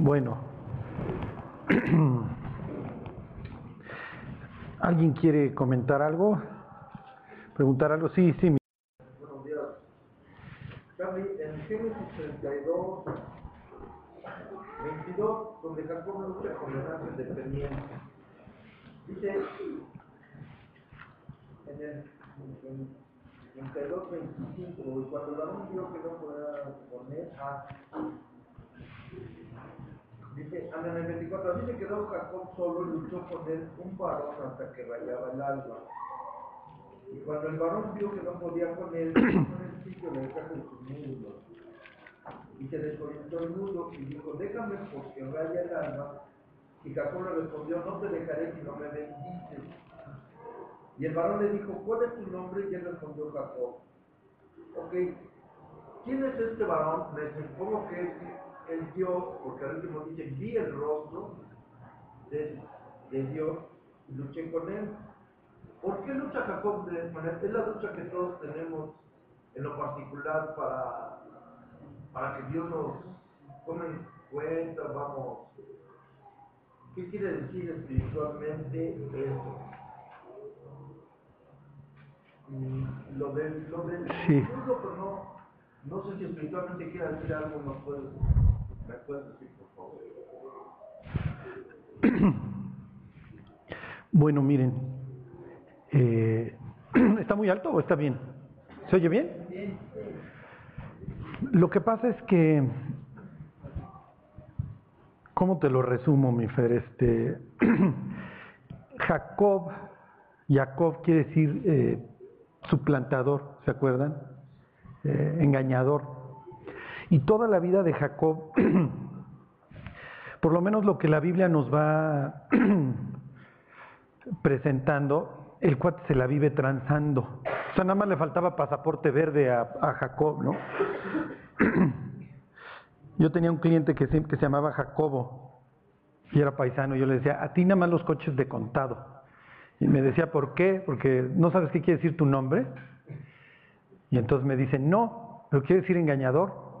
Bueno, ¿alguien quiere comentar algo? ¿Preguntar algo? Sí, sí. Buenos días. Charlie, en Génesis 32, 22, donde Jacob lucha con el ángel de Peniel, dice en 32, 25, y cuando el varón vio que no podía poner dice, en el 24, así se quedó Jacob solo y luchó con él un varón hasta que rayaba el alba. Y cuando el varón vio que no podía con él, en el sitio le dejaron sus muslos. Y se desorientó el nudo y dijo, déjame porque raya el alma. Y Jacob le respondió, no te dejaré si no me bendices. Y el varón le dijo, ¿cuál es tu nombre? Y él respondió, Jacob. Ok, ¿quién es este varón? Me supongo que es el Dios, porque al último dice, vi el rostro de Dios y luché con él. ¿Por qué lucha Jacob de esa manera? Es la lucha que todos tenemos en lo particular para que Dios nos tome en cuenta, vamos. ¿Qué quiere decir espiritualmente eso? Lo del Sí. mundo, pero no sé si espiritualmente quiere decir algo, me puedes decir, por favor. Bueno, miren, ¿está muy alto o está bien? ¿Se oye bien? Bien. Lo que pasa es que, ¿cómo te lo resumo, mi Fer? Jacob quiere decir suplantador, ¿se acuerdan? Engañador. Y toda la vida de Jacob, por lo menos lo que la Biblia nos va presentando, el cuate se la vive transando. O sea, nada más le faltaba pasaporte verde a Jacob, ¿no? Yo tenía un cliente que se llamaba Jacobo y era paisano. Yo le decía, a ti nada más los coches de contado. Y me decía, ¿por qué? Porque no sabes qué quiere decir tu nombre. Y entonces me dice, no, pero quiere decir engañador.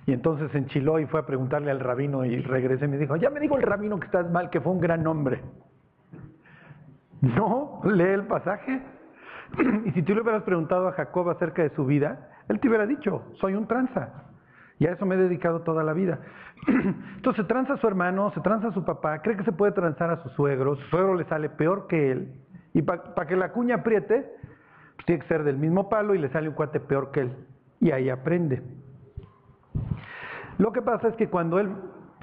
Y entonces se enchiló y fue a preguntarle al rabino y regresé y me dijo, ya me dijo el rabino que estás mal, que fue un gran hombre. No, lee el pasaje. Y si tú le hubieras preguntado a Jacob acerca de su vida, él te hubiera dicho, soy un tranza. Y a eso me he dedicado toda la vida. Entonces se tranza a su hermano, se tranza a su papá, cree que se puede transar a su suegro le sale peor que él. Y para que la cuña apriete, pues tiene que ser del mismo palo y le sale un cuate peor que él. Y ahí aprende. Lo que pasa es que cuando él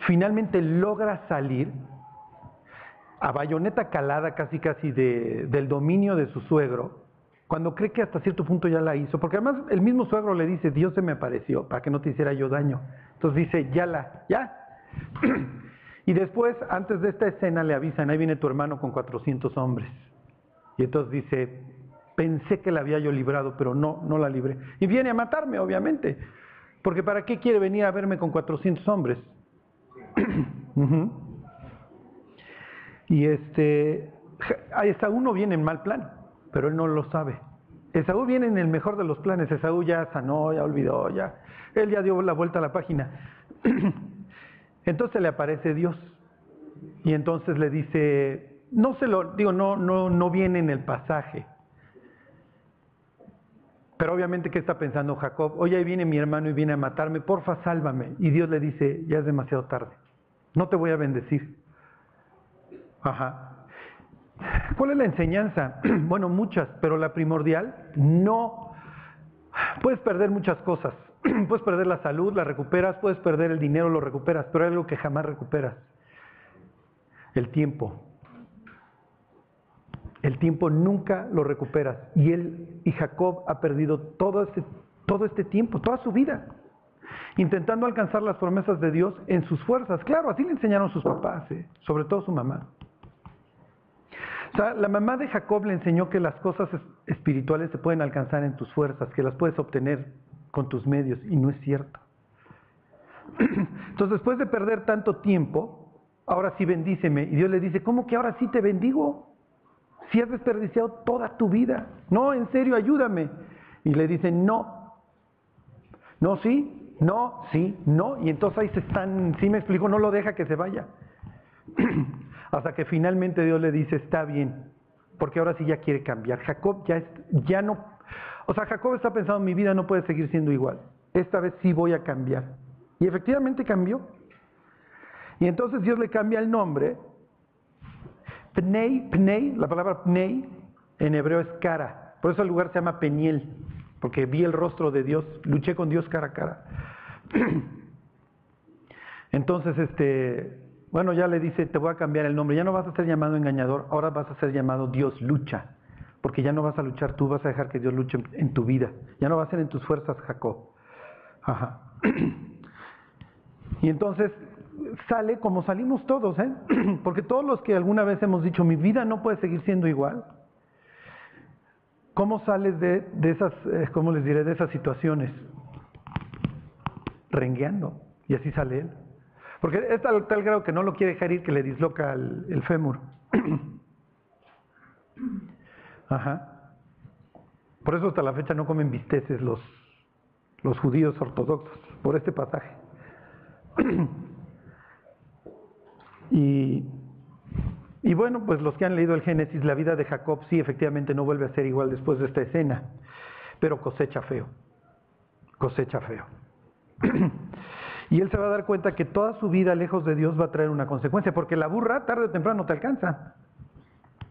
finalmente logra salir, a bayoneta calada casi del dominio de su suegro, cuando cree que hasta cierto punto ya la hizo, porque además el mismo suegro le dice, Dios se me apareció para que no te hiciera yo daño. Entonces dice, ya. Y después, antes de esta escena, le avisan, ahí viene tu hermano con 400 hombres. Y entonces dice, pensé que la había yo librado, pero no la libré. Y viene a matarme, obviamente, porque ¿para qué quiere venir a verme con 400 hombres? Y Esaú no viene en mal plan, pero él no lo sabe. Esaú viene en el mejor de los planes. Esaú ya sanó, ya olvidó, él ya dio la vuelta a la página. Entonces le aparece Dios y entonces le dice, no viene en el pasaje. Pero obviamente, ¿qué está pensando Jacob? Oye, ahí viene mi hermano y viene a matarme, porfa, sálvame. Y Dios le dice, ya es demasiado tarde, no te voy a bendecir. Ajá. ¿Cuál es la enseñanza? Bueno, muchas, pero la primordial, no. Puedes perder muchas cosas. Puedes perder la salud, la recuperas, puedes perder el dinero, lo recuperas, pero hay algo que jamás recuperas. El tiempo. El tiempo nunca lo recuperas. Y Jacob ha perdido todo este tiempo, toda su vida, intentando alcanzar las promesas de Dios en sus fuerzas. Claro, así le enseñaron sus papás, sobre todo su mamá. O sea, la mamá de Jacob le enseñó que las cosas espirituales se pueden alcanzar en tus fuerzas, que las puedes obtener con tus medios, y no es cierto. Entonces, después de perder tanto tiempo, ahora sí bendíceme. Y Dios le dice, ¿cómo que ahora sí te bendigo? Si has desperdiciado toda tu vida. No, en serio, ayúdame. Y le dice, no, sí, no, sí, no, y entonces ahí se están, sí me explico, no lo deja que se vaya. Hasta que finalmente Dios le dice, está bien, porque ahora sí ya quiere cambiar. Jacob ya no, o sea, Jacob está pensando, mi vida no puede seguir siendo igual, esta vez sí voy a cambiar. Y efectivamente cambió. Y entonces Dios le cambia el nombre. Pnei, la palabra Pnei en hebreo es cara, por eso el lugar se llama Peniel, porque vi el rostro de Dios, luché con Dios cara a cara. Entonces, bueno, ya le dice, te voy a cambiar el nombre, ya no vas a ser llamado engañador, ahora vas a ser llamado Dios lucha, porque ya no vas a luchar tú, vas a dejar que Dios luche en tu vida, ya no va a ser en tus fuerzas, Jacob. Ajá. Y entonces sale como salimos todos, porque todos los que alguna vez hemos dicho, mi vida no puede seguir siendo igual, ¿cómo sales de esas, cómo les diré, de esas situaciones? Rengueando, y así sale él. Porque es tal grado que no lo quiere dejar ir que le disloca el fémur. Ajá. Por eso hasta la fecha no comen bisteces los judíos ortodoxos, por este pasaje. Y bueno, pues los que han leído el Génesis, la vida de Jacob sí efectivamente no vuelve a ser igual después de esta escena, pero cosecha feo. Y él se va a dar cuenta que toda su vida lejos de Dios va a traer una consecuencia, porque la burra tarde o temprano te alcanza.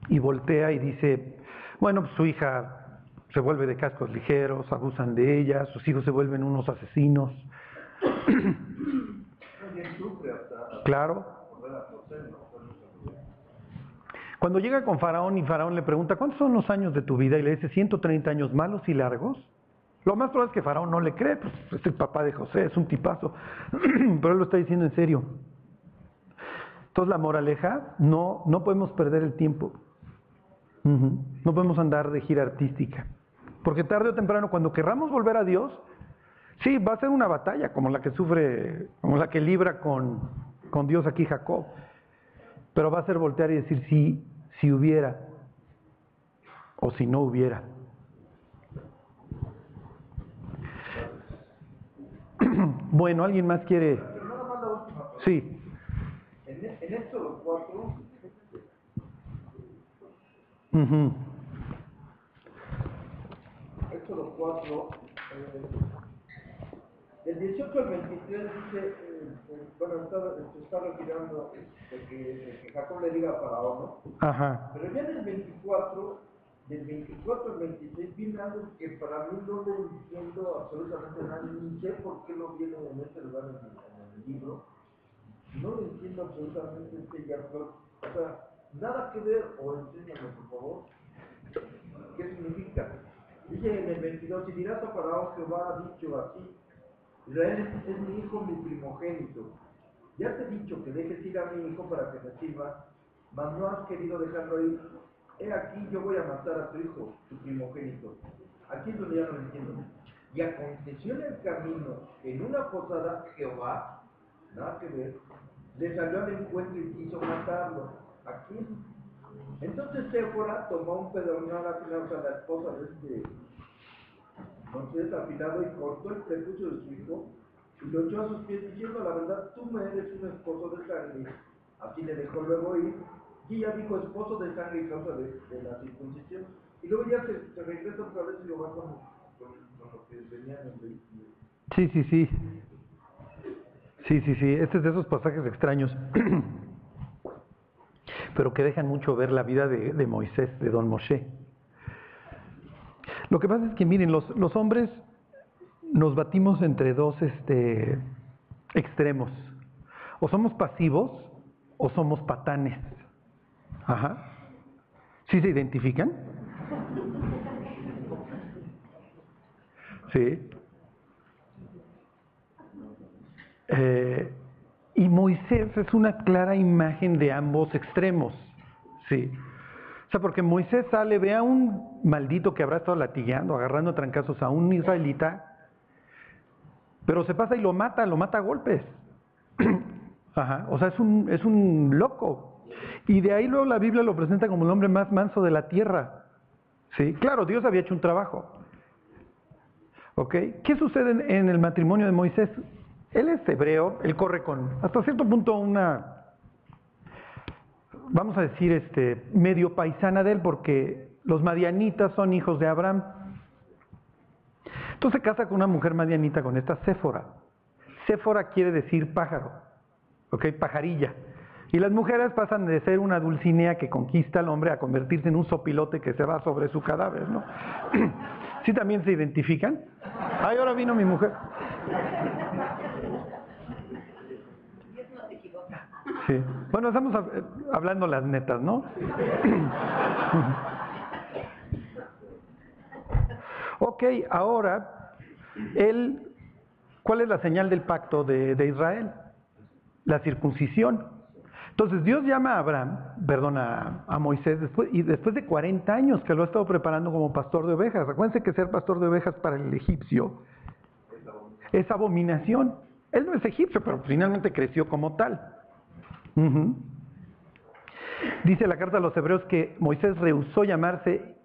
Y voltea y dice, bueno, pues su hija se vuelve de cascos ligeros, abusan de ella, sus hijos se vuelven unos asesinos. Claro. Cuando llega con Faraón y Faraón le pregunta, ¿cuántos son los años de tu vida? Y le dice, 130 años malos y largos. Lo más probable es que Faraón no le cree, pues es el papá de José, es un tipazo. Pero él lo está diciendo en serio. Entonces la moraleja, no podemos perder el tiempo. No podemos andar de gira artística. Porque tarde o temprano, cuando querramos volver a Dios, sí, va a ser una batalla como la que sufre, como la que libra con Dios aquí Jacob. Pero va a ser voltear y decir si hubiera o si no hubiera. Bueno, ¿alguien más quiere? Sí. En Éxodo 4, Éxodo 4, del 18 al 23 dice, bueno, se está retirando de que Jacob le diga a Faraón, ¿no? Ajá. Pero ya del 24 al 26 viene algo que para mí no lo entiendo absolutamente nada, ni sé por qué no viene en este lugar en el libro. No lo entiendo absolutamente este Jacob. O sea, nada que ver, o enséñame por favor, ¿qué significa? Dice en el 22, y dirás a Faraón, Jehová ha dicho así, Israel es mi hijo, mi primogénito. Ya te he dicho que dejes ir a mi hijo para que me sirva, mas no has querido dejarlo ir. He aquí, yo voy a matar a tu hijo, tu primogénito. Aquí es donde ya no lo entiendo. Y aconteció en el camino, en una posada, Jehová, nada que ver, le salió al encuentro y quiso matarlo. Aquí. Entonces Séfora tomó un pedernal afilado, o sea, la esposa de Moisés afilado, y cortó el prepucio de su hijo y lo echó a sus pies diciendo, la verdad, tú me eres un esposo de sangre. Así le dejó luego ir, y ella dijo, esposo de sangre y causa de la circuncisión. Y luego ya se regresa otra vez y lo va con lo que venía en el vehículo. Sí. Este es de esos pasajes extraños, pero que dejan mucho ver la vida de Moisés, de Don Moshe. Lo que pasa es que, miren, los hombres nos batimos entre dos extremos. O somos pasivos o somos patanes. Ajá. ¿Sí se identifican? Sí. Y Moisés es una clara imagen de ambos extremos. Sí. O sea, porque Moisés sale, ve a un maldito que habrá estado latigueando, agarrando a trancazos a un israelita, pero se pasa y lo mata a golpes. Ajá. O sea, es un loco. Y de ahí luego la Biblia lo presenta como el hombre más manso de la tierra. Sí. Claro, Dios había hecho un trabajo. ¿Ok? ¿Qué sucede en el matrimonio de Moisés? Él es hebreo, él corre con, hasta cierto punto, una, vamos a decir, medio paisana de él, porque los madianitas son hijos de Abraham. Entonces se casa con una mujer madianita, con esta Séfora. Séfora quiere decir pájaro, ¿ok? Pajarilla. Y las mujeres pasan de ser una Dulcinea que conquista al hombre a convertirse en un sopilote que se va sobre su cadáver, ¿no? ¿Sí también se identifican? Ay, ahora vino mi mujer. Dios no se equivoca. Sí. Bueno, estamos hablando las netas, ¿no? Ok, ahora, ¿cuál es la señal del pacto de Israel? La circuncisión. Entonces Dios llama a Abraham, a Moisés, después de 40 años que lo ha estado preparando como pastor de ovejas. Recuérdense que ser pastor de ovejas para el egipcio es abominación. Él no es egipcio, pero finalmente creció como tal. Dice la carta a los hebreos que Moisés rehusó llamarse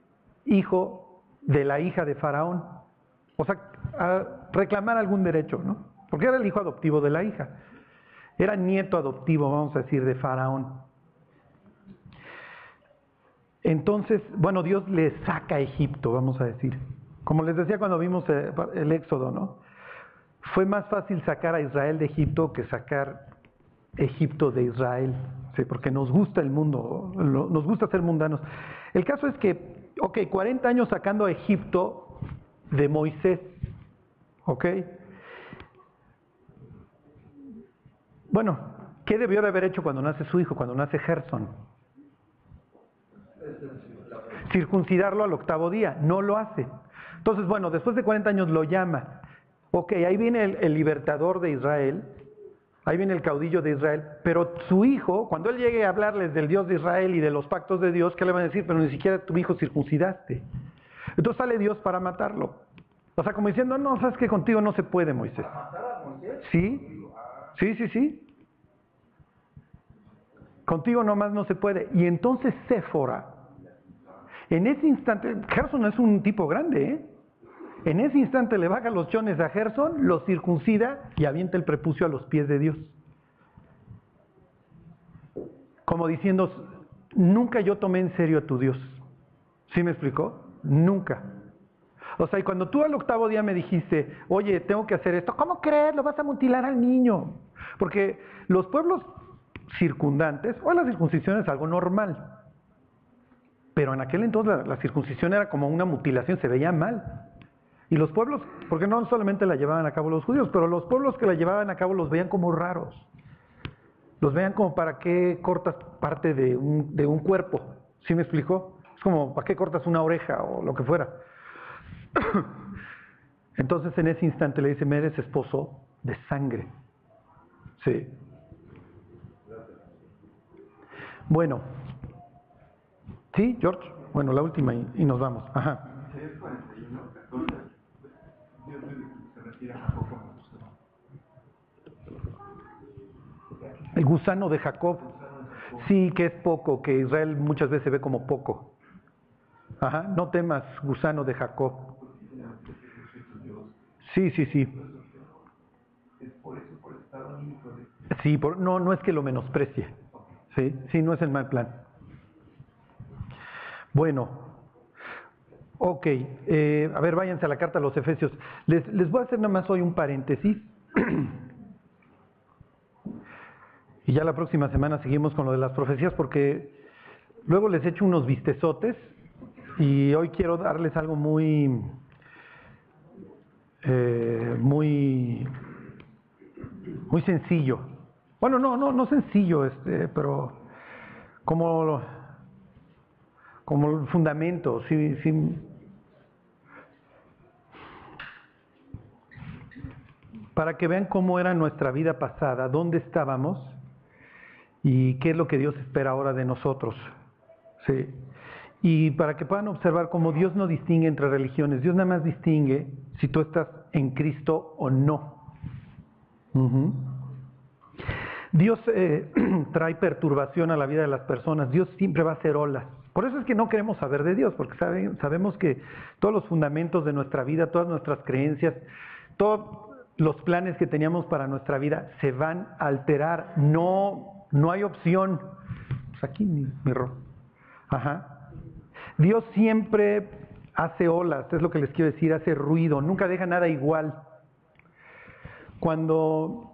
hijo de la hija de Faraón. O sea, a reclamar algún derecho, ¿no? Porque era el hijo adoptivo de la hija. Era nieto adoptivo, vamos a decir, de Faraón. Entonces, bueno, Dios le saca a Egipto, vamos a decir. Como les decía cuando vimos el Éxodo, ¿no? Fue más fácil sacar a Israel de Egipto que sacar Egipto de Israel. Sí, porque nos gusta el mundo, nos gusta ser mundanos. El caso es que, 40 años sacando a Egipto de Moisés, ¿ok? Bueno, ¿qué debió de haber hecho cuando nace su hijo, cuando nace Gerson? Circuncidarlo al 8º día, no lo hace. Entonces, bueno, después de 40 años lo llama. Ok, ahí viene el libertador de Israel, ahí viene el caudillo de Israel, pero su hijo, cuando él llegue a hablarles del Dios de Israel y de los pactos de Dios, ¿qué le van a decir? Pero ni siquiera tu hijo circuncidaste. Entonces sale Dios para matarlo. O sea, como diciendo, no, sabes que contigo no se puede, Moisés. ¿Matar a Moisés? Sí. Sí. Contigo nomás no se puede. Y entonces Séfora, en ese instante, Gerson es un tipo grande, ¿eh? En ese instante le baja los chones a Gerson, lo circuncida y avienta el prepucio a los pies de Dios. Como diciendo, nunca yo tomé en serio a tu Dios. ¿Sí me explicó? Nunca. O sea, y cuando tú al 8º día me dijiste, oye, tengo que hacer esto, ¿cómo crees? Lo vas a mutilar al niño. Porque los pueblos circundantes, o la circuncisión es algo normal. Pero en aquel entonces la circuncisión era como una mutilación, se veía mal. Y los pueblos, porque no solamente la llevaban a cabo los judíos, pero los pueblos que la llevaban a cabo los veían como raros. Los veían como, ¿para qué cortas parte de un cuerpo? ¿Sí me explicó? Es como, ¿para qué cortas una oreja o lo que fuera? Entonces en ese instante le dice, me eres esposo de sangre. Sí. Bueno. ¿Sí, George? Bueno, la última y nos vamos. Ajá. Isaías 41, 14, Dios se refiere a Jacob como gusano. El gusano de Jacob. Sí, que es poco, que Israel muchas veces se ve como poco. Ajá, no temas, gusano de Jacob. Sí. Es por eso, por el estado anímico de... Sí, no es que lo menosprecie. Sí, no es el mal plan. Bueno, ok, a ver, váyanse a la carta a los Efesios. Les voy a hacer nada más hoy un paréntesis. Y ya la próxima semana seguimos con lo de las profecías, porque luego les echo unos vistezotes y hoy quiero darles algo muy sencillo. Bueno, no sencillo, pero como el fundamento, sí. Para que vean cómo era nuestra vida pasada, dónde estábamos y qué es lo que Dios espera ahora de nosotros. Sí. Y para que puedan observar cómo Dios no distingue entre religiones, Dios nada más distingue si tú estás en Cristo o no. Dios trae perturbación a la vida de las personas, Dios siempre va a hacer olas. Por eso es que no queremos saber de Dios, porque sabemos que todos los fundamentos de nuestra vida, todas nuestras creencias, todos los planes que teníamos para nuestra vida se van a alterar. No hay opción. Pues aquí mi ropa. Ajá. Dios siempre hace olas, es lo que les quiero decir, hace ruido, nunca deja nada igual. Cuando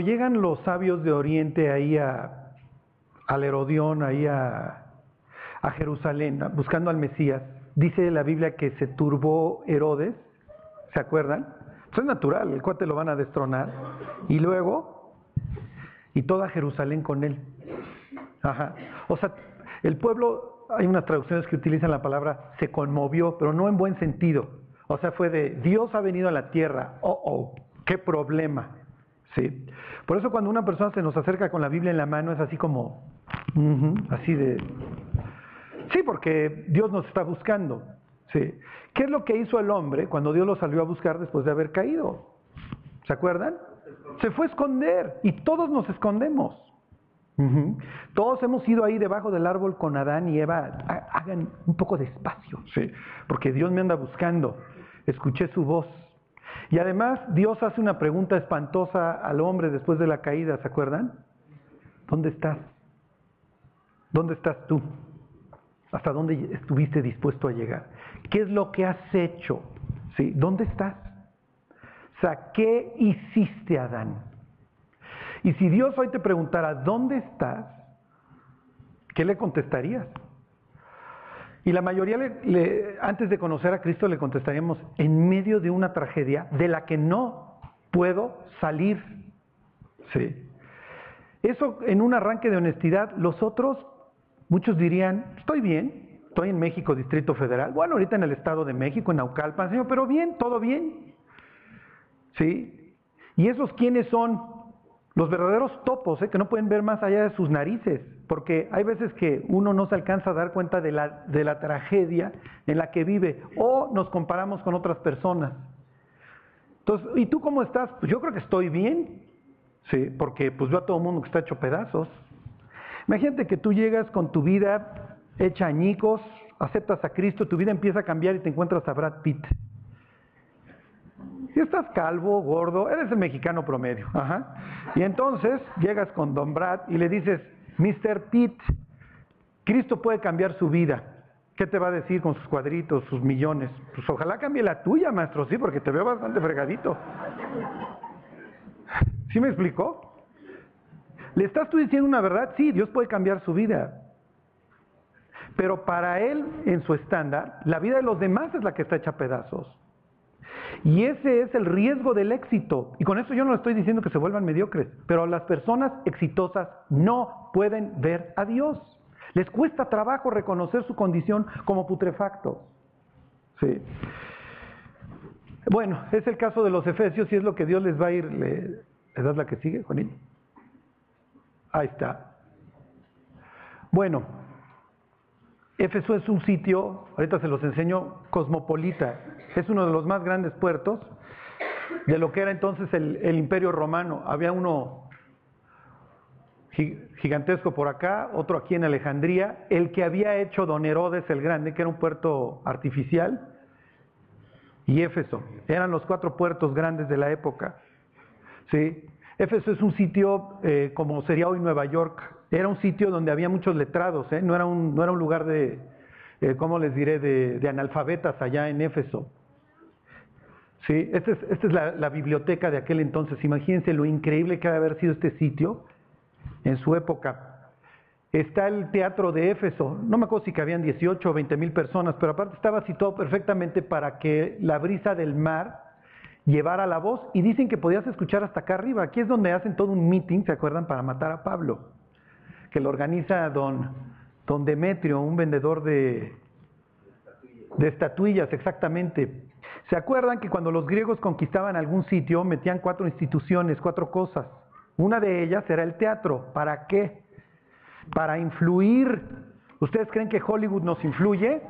llegan los sabios de Oriente ahí al Herodión, ahí a Jerusalén, buscando al Mesías, dice la Biblia que se turbó Herodes, ¿se acuerdan? Eso es natural, el cuate lo van a destronar, y luego, y toda Jerusalén con él. Ajá. O sea, el pueblo, hay unas traducciones que utilizan la palabra se conmovió, pero no en buen sentido. O sea, fue de Dios ha venido a la tierra, qué problema. Sí. Por eso cuando una persona se nos acerca con la Biblia en la mano es así como, así de, sí, porque Dios nos está buscando. Sí. ¿Qué es lo que hizo el hombre cuando Dios lo salió a buscar después de haber caído? ¿Se acuerdan? Se fue a esconder y todos nos escondemos. Todos hemos ido ahí debajo del árbol con Adán y Eva. Hagan un poco de espacio, sí, porque Dios me anda buscando. Escuché su voz. Y además Dios hace una pregunta espantosa al hombre después de la caída, ¿se acuerdan? ¿Dónde estás? ¿Dónde estás tú? ¿Hasta dónde estuviste dispuesto a llegar? ¿Qué es lo que has hecho? ¿Sí? ¿Dónde estás? O sea, ¿qué hiciste, Adán? Y si Dios hoy te preguntara, ¿dónde estás? ¿Qué le contestarías? Y la mayoría, antes de conocer a Cristo, le contestaríamos, en medio de una tragedia de la que no puedo salir. Sí. Eso en un arranque de honestidad. Los otros, muchos dirían, estoy bien, estoy en México, Distrito Federal. Bueno, ahorita en el Estado de México, en Naucalpan, Señor, pero bien, todo bien. ¿Sí? ¿Y esos quiénes son? Los verdaderos topos, que no pueden ver más allá de sus narices, porque hay veces que uno no se alcanza a dar cuenta de la tragedia en la que vive, o nos comparamos con otras personas. Entonces, ¿y tú cómo estás? Pues yo creo que estoy bien, sí, porque pues veo a todo el mundo que está hecho pedazos. Imagínate que tú llegas con tu vida hecha añicos, aceptas a Cristo, tu vida empieza a cambiar y te encuentras a Brad Pitt. Si estás calvo, gordo, eres el mexicano promedio. Ajá. Y entonces llegas con Don Brad y le dices, Mr. Pitt, Cristo puede cambiar su vida. ¿Qué te va a decir con sus cuadritos, sus millones? Pues ojalá cambie la tuya, maestro, sí, porque te veo bastante fregadito. ¿Sí me explicó? ¿Le estás tú diciendo una verdad? Sí, Dios puede cambiar su vida. Pero para Él, en su estándar, la vida de los demás es la que está hecha a pedazos. Y ese es el riesgo del éxito. Y con eso yo no estoy diciendo que se vuelvan mediocres, pero las personas exitosas no pueden ver a Dios. Les cuesta trabajo reconocer su condición como putrefactos. Sí. Bueno, es el caso de los efesios y es lo que Dios les va a ir. ¿Le das la que sigue, Juanito? Ahí está. Bueno, Éfeso es un sitio, ahorita se los enseño, cosmopolita. Es uno de los más grandes puertos de lo que era entonces el Imperio Romano. Había uno gigantesco por acá, otro aquí en Alejandría, el que había hecho Don Herodes el Grande, que era un puerto artificial, y Éfeso. Eran los 4 puertos grandes de la época. ¿Sí? Éfeso es un sitio como sería hoy Nueva York. Era un sitio donde había muchos letrados, no era un lugar de, ¿cómo les diré?, de analfabetas allá en Éfeso. Sí, esta es la biblioteca de aquel entonces. Imagínense lo increíble que ha de haber sido este sitio en su época. Está el teatro de Éfeso. No me acuerdo si cabían 18 o 20 mil personas, pero aparte estaba situado perfectamente para que la brisa del mar llevara la voz. Y dicen que podías escuchar hasta acá arriba. Aquí es donde hacen todo un meeting, ¿se acuerdan?, para matar a Pablo, que lo organiza don Demetrio, un vendedor de estatuillas, exactamente. ¿Se acuerdan que cuando los griegos conquistaban algún sitio, metían 4 instituciones, 4 cosas? Una de ellas era el teatro. ¿Para qué? Para influir. ¿Ustedes creen que Hollywood nos influye?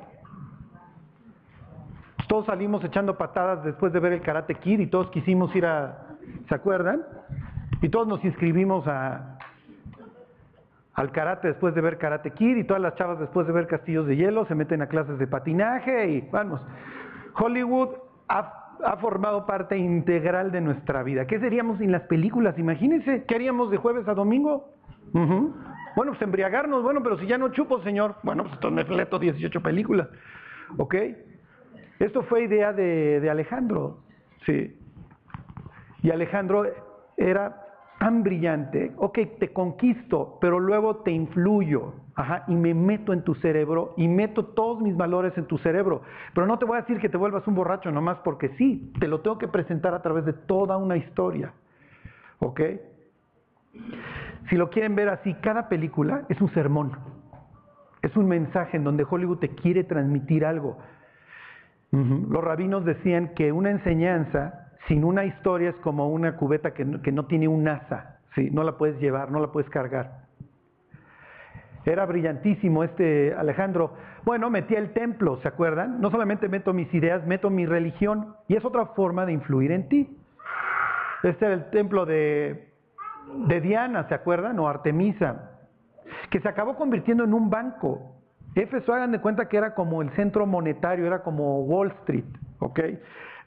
Todos salimos echando patadas después de ver el Karate Kid y todos quisimos ir ¿se acuerdan? Y todos nos inscribimos al karate después de ver Karate Kid, y todas las chavas después de ver Castillos de Hielo se meten a clases de patinaje y vamos. Hollywood ha formado parte integral de nuestra vida. ¿Qué seríamos sin las películas? Imagínense, ¿qué haríamos de jueves a domingo? Bueno, pues embriagarnos, bueno, pero si ya no chupo, señor. Bueno, pues entonces me fleto 18 películas. ¿Ok? Esto fue idea de Alejandro. Sí. Y Alejandro era tan brillante. Ok, te conquisto, pero luego te influyo. Y me meto en tu cerebro y meto todos mis valores en tu cerebro. Pero no te voy a decir que te vuelvas un borracho nomás porque sí. Te lo tengo que presentar a través de toda una historia. ¿Ok? Si lo quieren ver así, cada película es un sermón. Es un mensaje en donde Hollywood te quiere transmitir algo. Los rabinos decían que una enseñanza sin una historia es como una cubeta que no tiene un asa. ¿Sí? No la puedes llevar, no la puedes cargar. Era brillantísimo este Alejandro. Bueno, metía el templo, ¿se acuerdan? No solamente meto mis ideas, meto mi religión. Y es otra forma de influir en ti. Este era el templo de Diana, ¿se acuerdan? O Artemisa, que se acabó convirtiendo en un banco. Éfeso, hagan de cuenta que era como el centro monetario, era como Wall Street, ¿ok?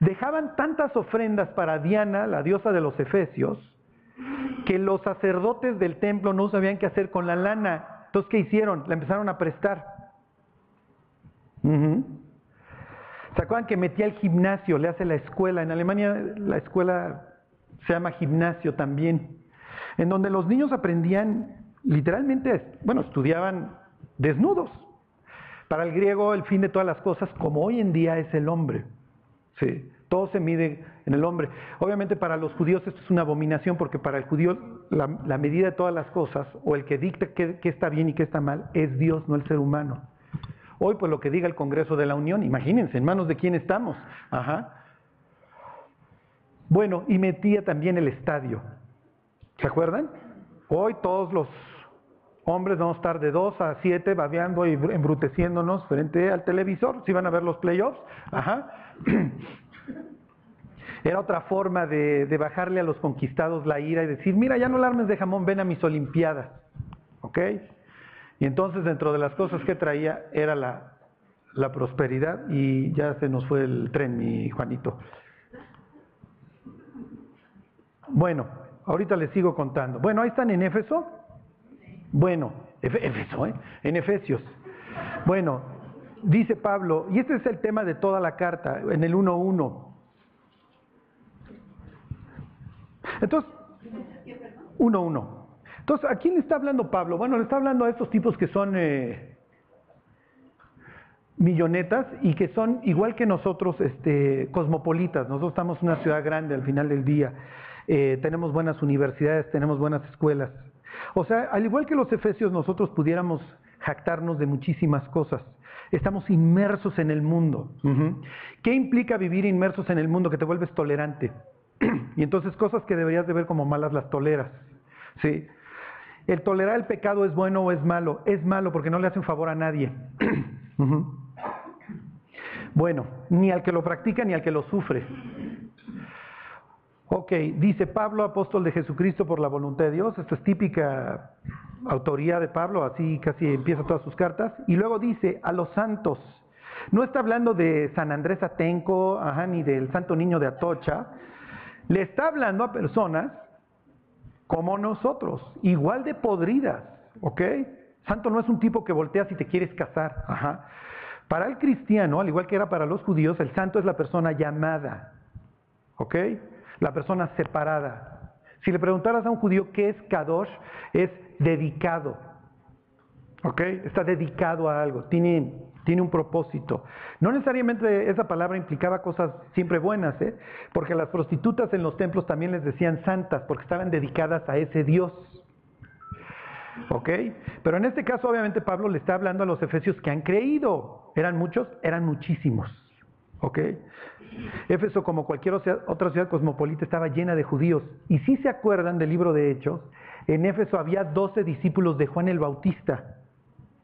Dejaban tantas ofrendas para Diana, la diosa de los efesios, que los sacerdotes del templo no sabían qué hacer con la lana. Entonces, ¿qué hicieron? La empezaron a prestar. ¿Se acuerdan que metía el gimnasio? Le hace la escuela. En Alemania la escuela se llama gimnasio también, en donde los niños aprendían literalmente, bueno, estudiaban desnudos. Para el griego el fin de todas las cosas, como hoy en día, es el hombre. Sí, todo se mide en el hombre. Obviamente para los judíos esto es una abominación, porque para el judío la medida de todas las cosas, o el que dicta qué está bien y qué está mal, es Dios, no el ser humano. Hoy pues lo que diga el Congreso de la Unión, imagínense, en manos de quién estamos. Bueno, y metía también el estadio. ¿Se acuerdan? Hoy todos los hombres vamos a estar de 2 a 7 babeando y embruteciéndonos frente al televisor. ¿Sí van a ver los playoffs? Era otra forma de bajarle a los conquistados la ira y decir, mira, ya no la armes de jamón, ven a mis olimpiadas. ¿Ok? Y entonces dentro de las cosas que traía era la prosperidad, y ya se nos fue el tren, mi Juanito. Bueno, ahorita les sigo contando. Bueno, ahí están en Éfeso. Bueno, Éfeso, en Efesios. Bueno, dice Pablo, y este es el tema de toda la carta, en el 1:1. Entonces, 1:1. Entonces, ¿a quién le está hablando Pablo? Bueno, le está hablando a estos tipos que son millonetas y que son igual que nosotros, cosmopolitas. Nosotros estamos en una ciudad grande al final del día. Tenemos buenas universidades, tenemos buenas escuelas. O sea, al igual que los efesios, nosotros pudiéramos jactarnos de muchísimas cosas. Estamos inmersos en el mundo. ¿Qué implica vivir inmersos en el mundo? Que te vuelves tolerante. Y entonces cosas que deberías de ver como malas las toleras. ¿Sí? ¿El tolerar el pecado es bueno o es malo? Es malo porque no le hace un favor a nadie. Bueno, ni al que lo practica ni al que lo sufre. Ok, dice Pablo, apóstol de Jesucristo por la voluntad de Dios. Esto es típica autoría de Pablo, así casi empieza todas sus cartas. Y luego dice, a los santos. No está hablando de San Andrés Atenco, ni del Santo Niño de Atocha. Le está hablando a personas como nosotros, igual de podridas, ¿ok? Santo no es un tipo que volteas y te quieres casar. Para el cristiano, al igual que era para los judíos, el santo es la persona llamada, ¿ok? La persona separada. Si le preguntaras a un judío qué es Kadosh, es dedicado, ¿ok? Está dedicado a algo, tiene un propósito. No necesariamente esa palabra implicaba cosas siempre buenas, porque las prostitutas en los templos también les decían santas, porque estaban dedicadas a ese Dios. ¿Ok? Pero en este caso, obviamente, Pablo le está hablando a los efesios que han creído. ¿Eran muchos? Eran muchísimos. ¿Ok? Éfeso, como cualquier otra ciudad cosmopolita, estaba llena de judíos. Y si se acuerdan del libro de Hechos, en Éfeso había 12 discípulos de Juan el Bautista.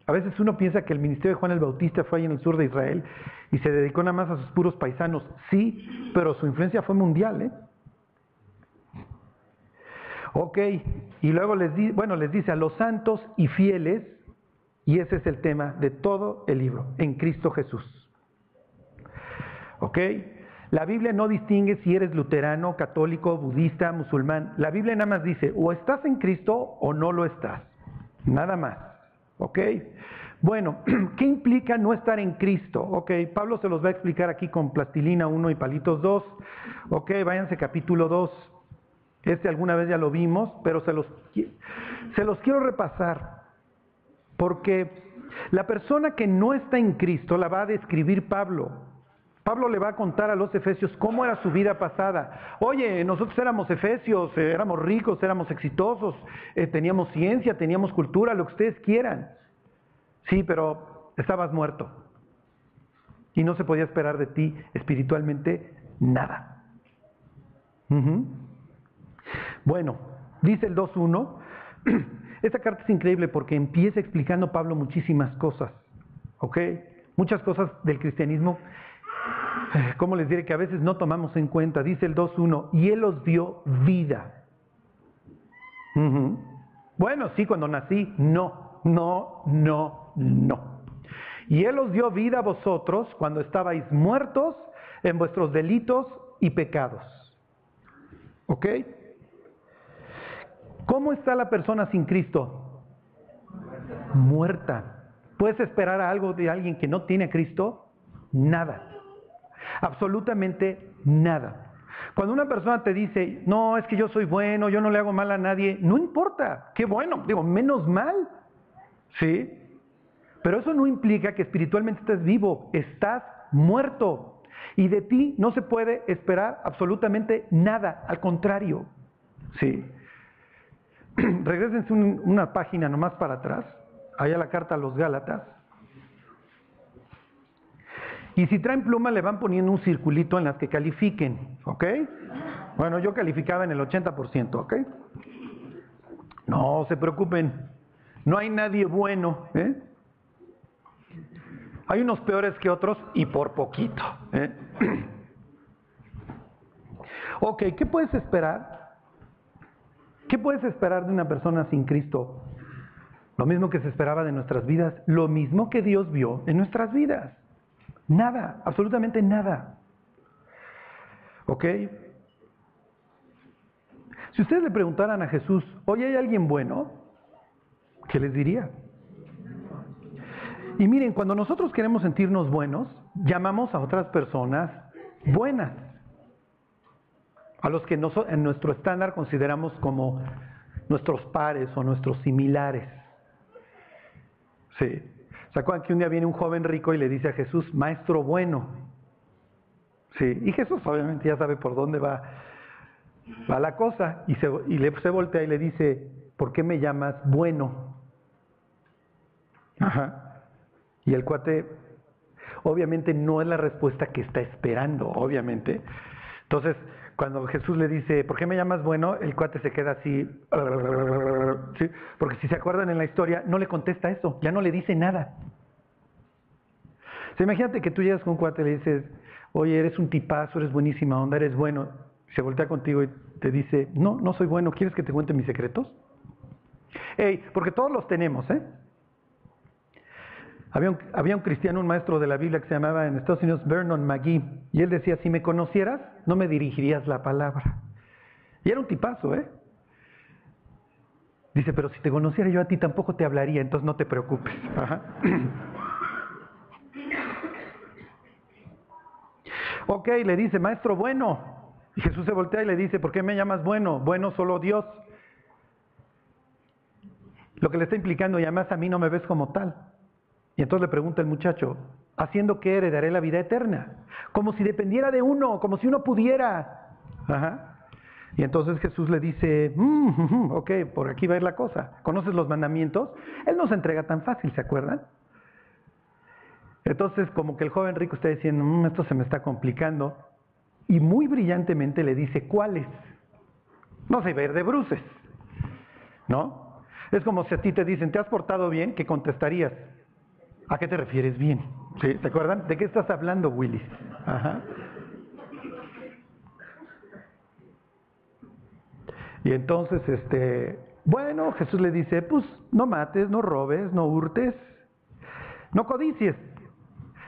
A veces uno piensa que el ministerio de Juan el Bautista fue ahí en el sur de Israel y se dedicó nada más a sus puros paisanos. Sí, pero su influencia fue mundial, Ok, y luego les dice a los santos y fieles, y ese es el tema de todo el libro, en Cristo Jesús. Ok, la Biblia no distingue si eres luterano, católico, budista, musulmán. La Biblia nada más dice, o estás en Cristo o no lo estás. Nada más. ¿Ok? Bueno, ¿qué implica no estar en Cristo? Ok, Pablo se los va a explicar aquí con plastilina 1 y palitos 2. Ok, váyanse capítulo 2. Alguna vez ya lo vimos, pero se los quiero repasar. Porque la persona que no está en Cristo la va a describir Pablo. Pablo le va a contar a los efesios cómo era su vida pasada. Oye, nosotros éramos efesios, éramos ricos, éramos exitosos, teníamos ciencia, teníamos cultura, lo que ustedes quieran. Sí, pero estabas muerto. Y no se podía esperar de ti espiritualmente nada. Bueno, dice el 2.1. Esta carta es increíble porque empieza explicando Pablo muchísimas cosas. ¿Ok? Muchas cosas del cristianismo. ¿Cómo les diré? Que a veces no tomamos en cuenta. Dice el 2.1, y Él os dio vida. Bueno, sí, cuando nací, no. Y Él os dio vida a vosotros cuando estabais muertos en vuestros delitos y pecados. ¿Ok? ¿Cómo está la persona sin Cristo? Muerta. ¿Puedes esperar algo de alguien que no tiene a Cristo? Nada. Absolutamente nada. Cuando una persona te dice, no, es que yo soy bueno, yo no le hago mal a nadie, no importa, qué bueno, digo, menos mal, ¿sí? Pero eso no implica que espiritualmente estés vivo, estás muerto. Y de ti no se puede esperar absolutamente nada, al contrario, ¿sí? Regrésense una página nomás para atrás, allá la carta a los Gálatas. Y si traen pluma le van poniendo un circulito en las que califiquen, ¿ok? Bueno, yo calificaba en el 80%, ¿ok? No se preocupen, no hay nadie bueno, ¿eh? Hay unos peores que otros y por poquito, ¿eh? Ok, ¿qué puedes esperar? ¿Qué puedes esperar de una persona sin Cristo? Lo mismo que se esperaba de nuestras vidas, lo mismo que Dios vio en nuestras vidas. Nada, absolutamente nada. ¿Ok? Si ustedes le preguntaran a Jesús, oye, ¿hay alguien bueno? ¿Qué les diría? Y miren, cuando nosotros queremos sentirnos buenos, llamamos a otras personas buenas. A los que en nuestro estándar consideramos como nuestros pares o nuestros similares. Sí. ¿Se acuerdan que un día viene un joven rico y le dice a Jesús, maestro bueno? Sí, y Jesús obviamente ya sabe por dónde va la cosa, y se voltea y le dice, ¿por qué me llamas bueno? Ajá. Y el cuate, obviamente no es la respuesta que está esperando, obviamente. Entonces, cuando Jesús le dice, ¿por qué me llamas bueno? El cuate se queda así, ¿sí? Porque si se acuerdan en la historia, no le contesta eso, ya no le dice nada. O sea, imagínate que tú llegas con un cuate y le dices, oye, eres un tipazo, eres buenísima onda, eres bueno. Se voltea contigo y te dice, no soy bueno, ¿quieres que te cuente mis secretos? Hey, porque todos los tenemos, ¿eh? Había un cristiano, un maestro de la Biblia que se llamaba en Estados Unidos Vernon McGee, y él decía, si me conocieras, no me dirigirías la palabra. Y era un tipazo, ¿eh? Dice, pero si te conociera yo a ti tampoco te hablaría, entonces no te preocupes. Ajá. Ok, le dice, maestro bueno. Y Jesús se voltea y le dice, ¿por qué me llamas bueno? Bueno solo Dios. Lo que le está implicando, y además a mí no me ves como tal. Y entonces le pregunta el muchacho, ¿haciendo qué heredaré la vida eterna? Como si dependiera de uno, como si uno pudiera. Ajá. Y entonces Jesús le dice, ok, por aquí va a ir la cosa. ¿Conoces los mandamientos? Él no se entrega tan fácil, ¿se acuerdan? Entonces como que el joven rico está diciendo, esto se me está complicando. Y muy brillantemente le dice, ¿cuáles? No se va a ir de bruces, ¿no? Es como si a ti te dicen, ¿te has portado bien? ¿Qué contestarías? ¿A qué te refieres bien? ¿Sí? ¿Se acuerdan? ¿De qué estás hablando, Willis? Ajá. Y entonces, bueno, Jesús le dice, pues no mates, no robes, no hurtes, no codicies.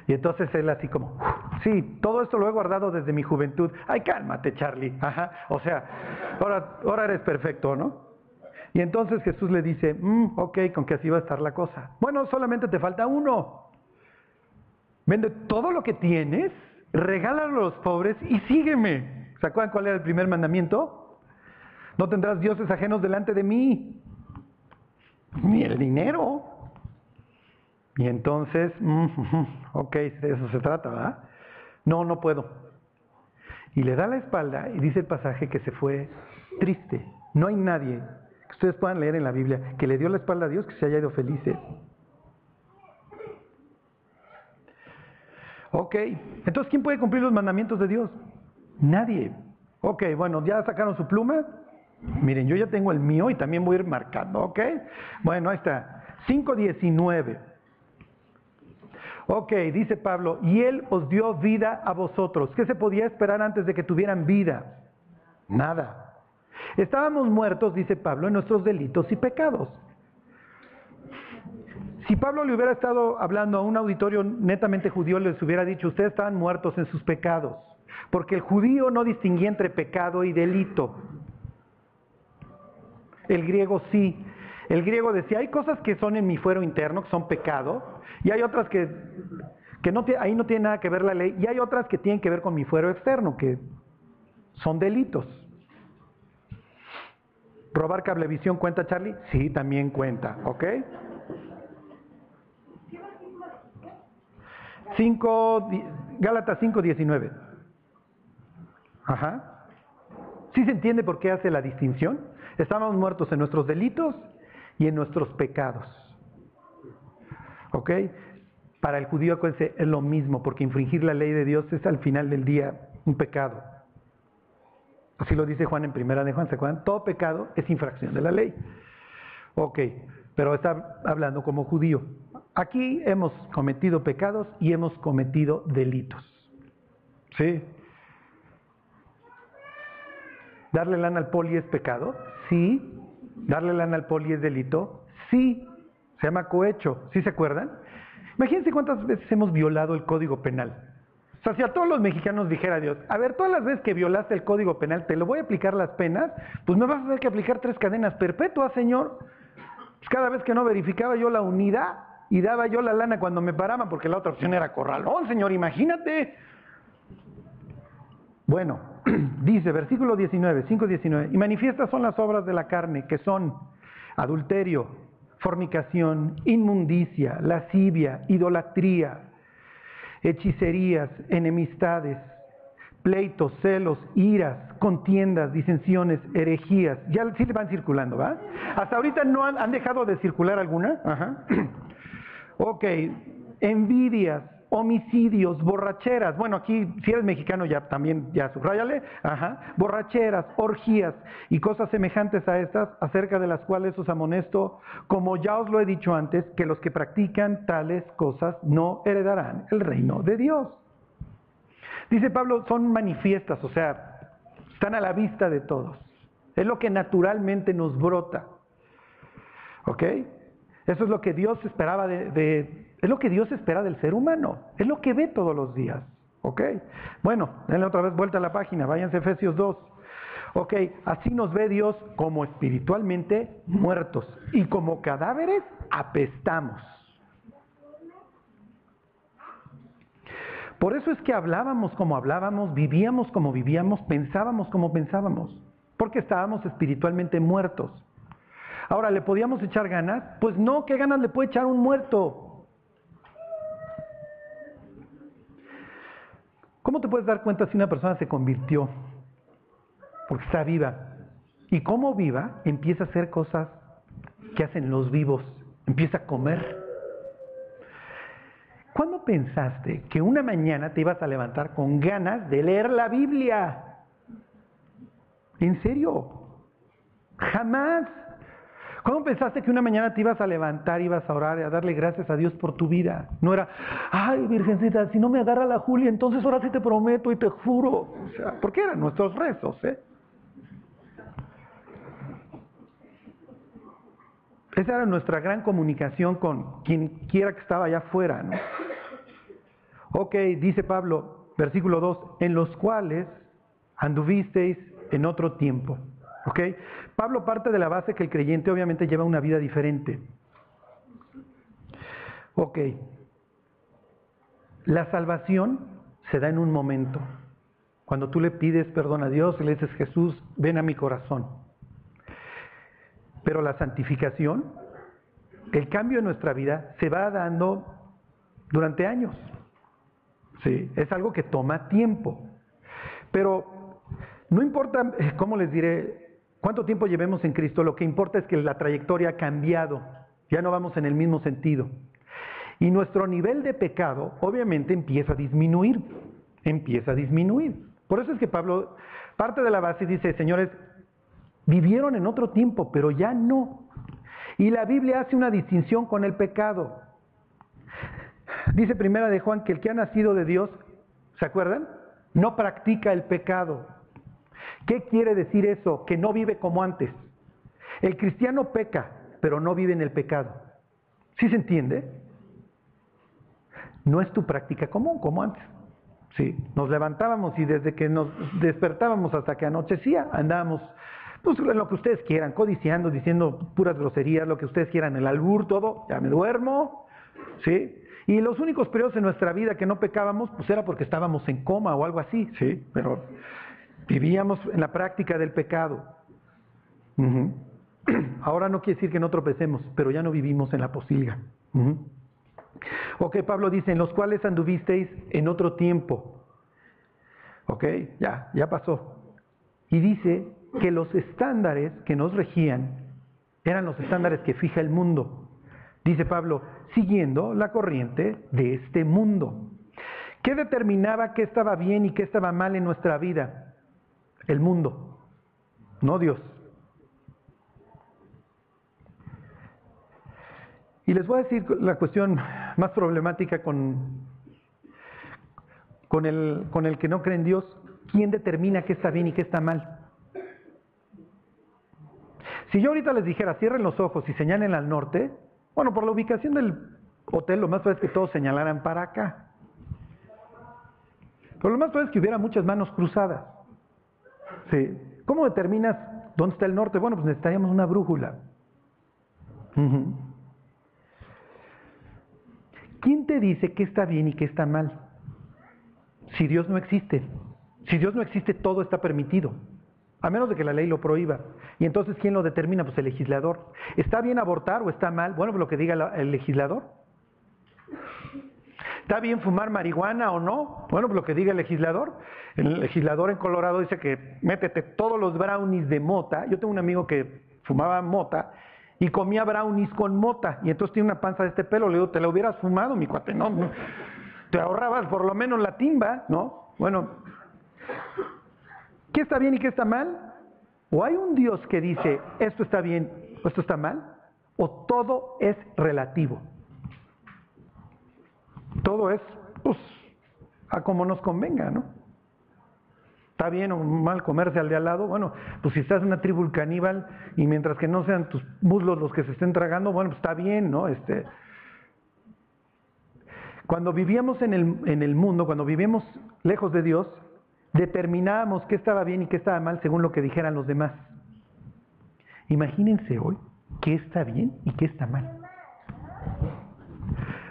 Y entonces él así como, sí, todo esto lo he guardado desde mi juventud. Ay, cálmate, Charlie. Ajá, o sea, ahora eres perfecto, ¿no? Y entonces Jesús le dice, ok, con que así va a estar la cosa. Bueno, solamente te falta uno. Vende todo lo que tienes, regálalo a los pobres y sígueme. ¿Se acuerdan cuál era el primer mandamiento? No tendrás dioses ajenos delante de mí. Ni el dinero. Y entonces, ok, de eso se trata, ¿verdad? No, no puedo. Y le da la espalda y dice el pasaje que se fue triste. No hay nadie que ustedes puedan leer en la Biblia que le dio la espalda a Dios que se haya ido felices. Ok, entonces ¿quién puede cumplir los mandamientos de Dios? Nadie. Ok, bueno, ya sacaron su pluma. Miren, yo ya tengo el mío y también voy a ir marcando, ¿ok? Bueno, ahí está. 5:19. Ok, dice Pablo, y Él os dio vida a vosotros. ¿Qué se podía esperar antes de que tuvieran vida? Nada. Estábamos muertos, dice Pablo, en nuestros delitos y pecados. Si Pablo le hubiera estado hablando a un auditorio netamente judío, les hubiera dicho, ustedes estaban muertos en sus pecados. Porque el judío no distinguía entre pecado y delito. El griego sí. El griego decía, hay cosas que son en mi fuero interno, que son pecado, y hay otras que no, ahí no tiene nada que ver la ley, y hay otras que tienen que ver con mi fuero externo, que son delitos. ¿Robar cablevisión cuenta, Charlie? Sí, también cuenta, ¿ok? 5, Gálatas 5:19. Ajá. ¿Sí se entiende por qué hace la distinción? Estábamos muertos en nuestros delitos y en nuestros pecados. ¿Ok? Para el judío acuérdense, es lo mismo, porque infringir la ley de Dios es al final del día un pecado. Así lo dice Juan en primera de Juan, ¿se acuerdan? Todo pecado es infracción de la ley. Ok, pero está hablando como judío. Aquí hemos cometido pecados y hemos cometido delitos. ¿Sí? ¿Darle lana al poli es pecado? Sí. ¿Darle lana al poli es delito? Sí. Se llama cohecho. ¿Sí se acuerdan? Imagínense cuántas veces hemos violado el Código Penal. O sea, si a todos los mexicanos dijera Dios, a ver, todas las veces que violaste el Código Penal, te lo voy a aplicar las penas, pues me vas a tener que aplicar 3 cadenas perpetuas, señor. Pues cada vez que no verificaba yo la unidad y daba yo la lana cuando me paraban, porque la otra opción era corralón, señor, imagínate. Bueno, dice, versículo 19, 5:19, y manifiestas son las obras de la carne, que son adulterio, fornicación, inmundicia, lascivia, idolatría, hechicerías, enemistades, pleitos, celos, iras, contiendas, disensiones, herejías. Ya sí le van circulando, ¿va? Hasta ahorita no han dejado de circular alguna. Ajá. Ok, envidias, homicidios, borracheras. Bueno, aquí si eres mexicano ya también, ya subráyale. Ajá. Borracheras, orgías y cosas semejantes a estas, acerca de las cuales os amonesto, como ya os lo he dicho antes, que los que practican tales cosas no heredarán el reino de Dios. Dice Pablo, son manifiestas, o sea, están a la vista de todos. Es lo que naturalmente nos brota. ¿Ok? Eso es lo que Dios esperaba es lo que Dios espera del ser humano. Es lo que ve todos los días. ¿Ok? Bueno, denle otra vez vuelta a la página, váyanse a Efesios 2. Ok, así nos ve Dios como espiritualmente muertos y como cadáveres apestamos. Por eso es que hablábamos como hablábamos, vivíamos como vivíamos, pensábamos como pensábamos, porque estábamos espiritualmente muertos. Ahora, ¿le podíamos echar ganas? Pues no, ¿qué ganas le puede echar un muerto? ¿Cómo te puedes dar cuenta si una persona se convirtió? Porque está viva. Y como viva, empieza a hacer cosas que hacen los vivos. Empieza a comer. ¿Cuándo pensaste que una mañana te ibas a levantar con ganas de leer la Biblia? ¿En serio? Jamás. ¿Cuándo pensaste que una mañana te ibas a levantar, ibas a orar y a darle gracias a Dios por tu vida? No era, ay, Virgencita, si no me agarra la Julia, entonces ahora sí te prometo y te juro. O sea, porque eran nuestros rezos, ¿eh? Esa era nuestra gran comunicación con quien quiera que estaba allá afuera, ¿no? Ok, dice Pablo, versículo 2, en los cuales anduvisteis en otro tiempo. Ok, Pablo parte de la base que el creyente obviamente lleva una vida diferente. Ok, la salvación se da en un momento. Cuando tú le pides perdón a Dios y le dices, Jesús, ven a mi corazón. Pero la santificación, el cambio en nuestra vida, se va dando durante años. Sí, es algo que toma tiempo. Pero no importa, ¿cómo les diré? Cuánto tiempo llevemos en Cristo, lo que importa es que la trayectoria ha cambiado. Ya no vamos en el mismo sentido. Y nuestro nivel de pecado, obviamente, empieza a disminuir. Empieza a disminuir. Por eso es que Pablo parte de la base y dice, señores, vivieron en otro tiempo, pero ya no. Y la Biblia hace una distinción con el pecado. Dice primera de Juan que el que ha nacido de Dios, ¿se acuerdan? No practica el pecado. ¿Qué quiere decir eso? Que no vive como antes. El cristiano peca, pero no vive en el pecado. ¿Sí se entiende? No es tu práctica común como antes. Sí, nos levantábamos y desde que nos despertábamos hasta que anochecía andábamos, pues en lo que ustedes quieran, codiciando, diciendo puras groserías, lo que ustedes quieran, el albur, todo, ya me duermo, ¿sí? Y los únicos periodos en nuestra vida que no pecábamos, pues era porque estábamos en coma o algo así, ¿sí? Pero vivíamos en la práctica del pecado. Ahora no quiere decir que no tropecemos, pero ya no vivimos en la posilga. Ok, Pablo dice, en los cuales anduvisteis en otro tiempo. Ok, ya pasó. Y dice que los estándares que nos regían eran los estándares que fija el mundo. Dice Pablo, siguiendo la corriente de este mundo. ¿Qué determinaba qué estaba bien y qué estaba mal en nuestra vida? El mundo, no Dios. Y les voy a decir la cuestión más problemática con el que no cree en Dios. ¿Quién determina qué está bien y qué está mal? Si yo ahorita les dijera, cierren los ojos y señalen al norte, bueno, por la ubicación del hotel, lo más probable es que todos señalaran para acá. Pero lo más probable es que hubiera muchas manos cruzadas. Sí. ¿Cómo determinas dónde está el norte? Bueno, pues necesitaríamos una brújula. ¿Quién te dice qué está bien y qué está mal? Si Dios no existe. Si Dios no existe, todo está permitido. A menos de que la ley lo prohíba. Y entonces, ¿quién lo determina? Pues el legislador. ¿Está bien abortar o está mal? Bueno, pues lo que diga el legislador. ¿Está bien fumar marihuana o no? Bueno, pues lo que diga el legislador. El legislador en Colorado dice que métete todos los brownies de mota. Yo tengo un amigo que fumaba mota y comía brownies con mota. Y entonces tiene una panza de este pelo. Le digo, te la hubieras fumado, mi cuate. No, te ahorrabas por lo menos la timba, ¿no? Bueno, ¿qué está bien y qué está mal? ¿O hay un Dios que dice, esto está bien o esto está mal? ¿O todo es relativo? Todo es, pues, a como nos convenga, ¿no? ¿Está bien o mal comerse al de al lado? Bueno, pues si estás en una tribu caníbal y mientras que no sean tus muslos los que se estén tragando, bueno, pues está bien, ¿no? Cuando vivíamos en el mundo, cuando vivíamos lejos de Dios, determinábamos qué estaba bien y qué estaba mal según lo que dijeran los demás. Imagínense hoy qué está bien y qué está mal.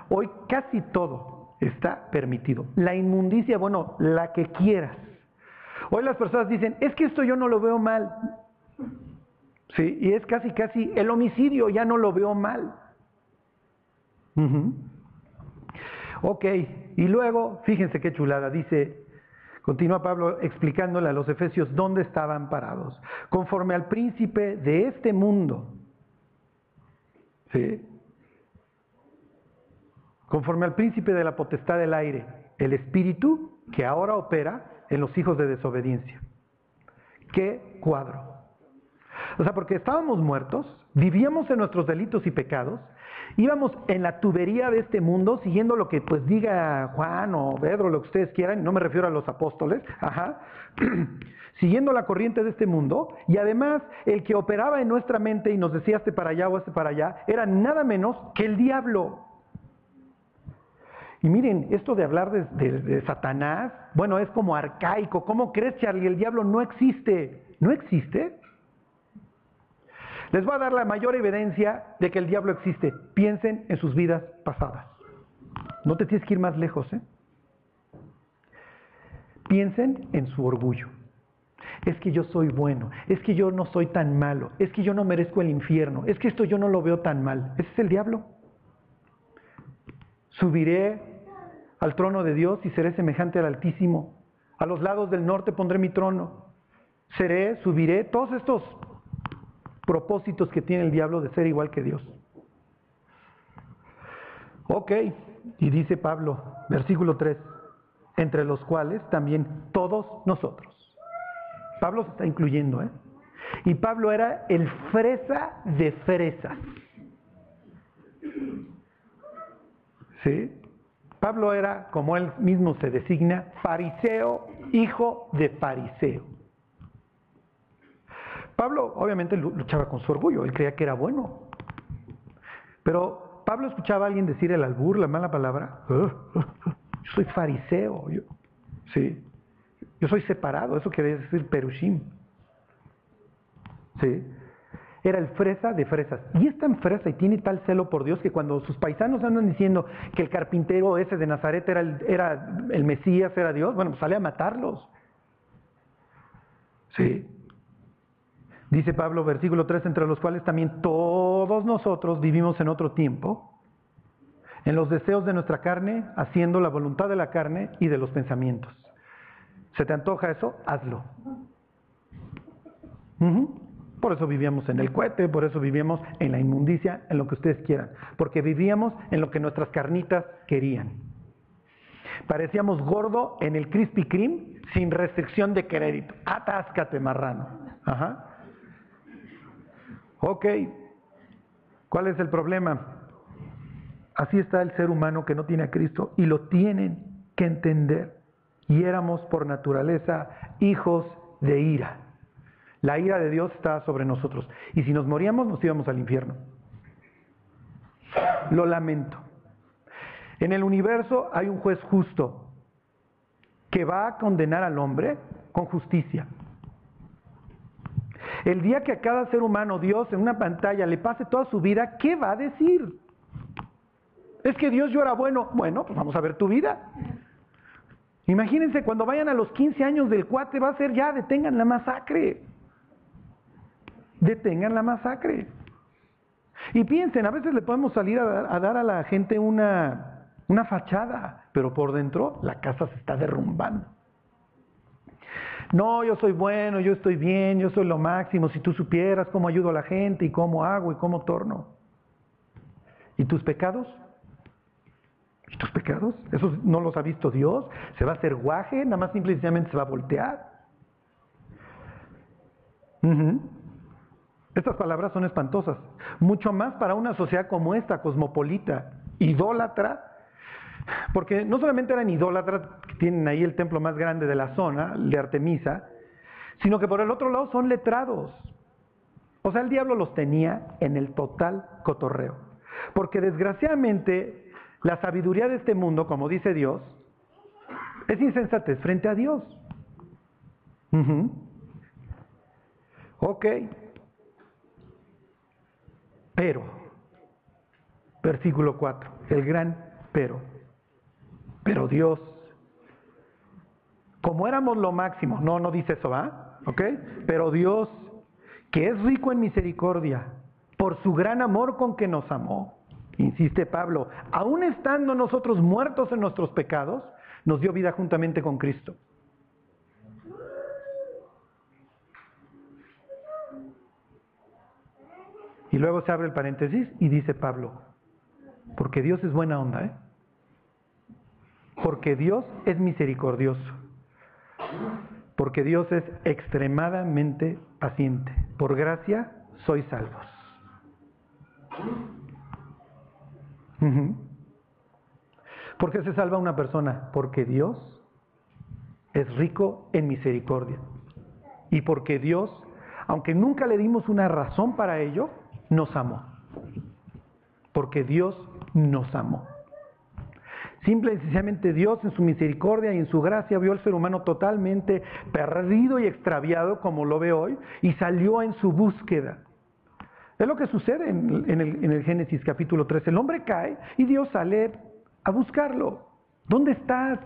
Hoy casi todo está permitido. La inmundicia, bueno, la que quieras. Hoy las personas dicen, es que esto yo no lo veo mal. Sí, y es casi el homicidio ya no lo veo mal. Ok, y luego, fíjense qué chulada, dice, continúa Pablo explicándole a los efesios dónde estaban parados. Conforme al príncipe de este mundo. ¿Sí? Conforme al príncipe de la potestad del aire, el espíritu que ahora opera en los hijos de desobediencia. ¿Qué cuadro? O sea, porque estábamos muertos, vivíamos en nuestros delitos y pecados, íbamos en la tubería de este mundo, siguiendo lo que pues diga Juan o Pedro, lo que ustedes quieran, no me refiero a los apóstoles, siguiendo la corriente de este mundo, y además el que operaba en nuestra mente y nos decía este para allá o este para allá, era nada menos que el diablo. Y miren, esto de hablar de Satanás, bueno, es como arcaico. ¿Cómo crees, Charlie? El diablo no existe. ¿No existe? Les voy a dar la mayor evidencia de que el diablo existe. Piensen en sus vidas pasadas. No te tienes que ir más lejos, ¿eh? Piensen en su orgullo. Es que yo soy bueno, es que yo no soy tan malo, es que yo no merezco el infierno, es que esto yo no lo veo tan mal. Ese es el diablo. Subiré al trono de Dios y seré semejante al Altísimo. A los lados del norte pondré mi trono. Subiré, todos estos propósitos que tiene el diablo de ser igual que Dios. Ok, y dice Pablo, versículo 3, entre los cuales también todos nosotros. Pablo se está incluyendo, ¿eh? Y Pablo era el fresa de fresas. ¿Sí? Pablo era, como él mismo se designa, fariseo, hijo de fariseo. Pablo obviamente luchaba con su orgullo, él creía que era bueno. Pero Pablo escuchaba a alguien decir el albur, la mala palabra. Yo soy fariseo, sí. Yo soy separado, eso quiere decir perushim. ¿Sí? Era el fresa de fresas. Y es tan fresa y tiene tal celo por Dios que cuando sus paisanos andan diciendo que el carpintero ese de Nazaret era el Mesías, era Dios, bueno, pues sale a matarlos. ¿Sí? Dice Pablo, versículo 3, entre los cuales también todos nosotros vivimos en otro tiempo, en los deseos de nuestra carne, haciendo la voluntad de la carne y de los pensamientos. ¿Se te antoja eso? Hazlo. Por eso vivíamos en el cohete, por eso vivíamos en la inmundicia, en lo que ustedes quieran. Porque vivíamos en lo que nuestras carnitas querían. Parecíamos gordo en el Krispy Kreme sin restricción de crédito. Atáscate, marrano. Ok. ¿Cuál es el problema? Así está el ser humano que no tiene a Cristo y lo tienen que entender. Y éramos por naturaleza hijos de ira. La ira de Dios estaba sobre nosotros. Y si nos moríamos, nos íbamos al infierno. Lo lamento. En el universo hay un juez justo que va a condenar al hombre con justicia. El día que a cada ser humano Dios en una pantalla le pase toda su vida, ¿qué va a decir? Es que Dios yo era bueno. Bueno, pues vamos a ver tu vida. Imagínense, cuando vayan a los 15 años del cuate, va a ser ya, detengan la masacre. Detengan la masacre. Y piensen, a veces le podemos salir a dar a la gente una fachada, pero por dentro la casa se está derrumbando. No, yo soy bueno, yo estoy bien, yo soy lo máximo, si tú supieras cómo ayudo a la gente y cómo hago y cómo torno. ¿Y tus pecados? ¿Y tus pecados? ¿Esos no los ha visto Dios? ¿Se va a hacer guaje? Nada más simple y sencillamente se va a voltear. Estas palabras son espantosas, mucho más para una sociedad como esta, cosmopolita, idólatra, porque no solamente eran idólatras, que tienen ahí el templo más grande de la zona, el de Artemisa, sino que por el otro lado son letrados. O sea, el diablo los tenía en el total cotorreo, porque desgraciadamente la sabiduría de este mundo, como dice Dios, es insensatez frente a Dios. Ok. Pero, versículo 4, el gran pero. Pero Dios, como éramos lo máximo, no dice eso, ¿va? ¿Ok? Pero Dios, que es rico en misericordia, por su gran amor con que nos amó, insiste Pablo, aún estando nosotros muertos en nuestros pecados, nos dio vida juntamente con Cristo. Y luego se abre el paréntesis y dice Pablo, porque Dios es buena onda, ¿eh? Porque Dios es misericordioso. Porque Dios es extremadamente paciente. por gracia sois salvos. ¿Por qué se salva una persona? Porque Dios es rico en misericordia. Y porque Dios, aunque nunca le dimos una razón para ello, nos amó. Porque Dios nos amó. Simple y sencillamente Dios en su misericordia y en su gracia vio al ser humano totalmente perdido y extraviado como lo ve hoy y salió en su búsqueda. Es lo que sucede en el Génesis capítulo 3. El hombre cae y Dios sale a buscarlo. ¿Dónde estás?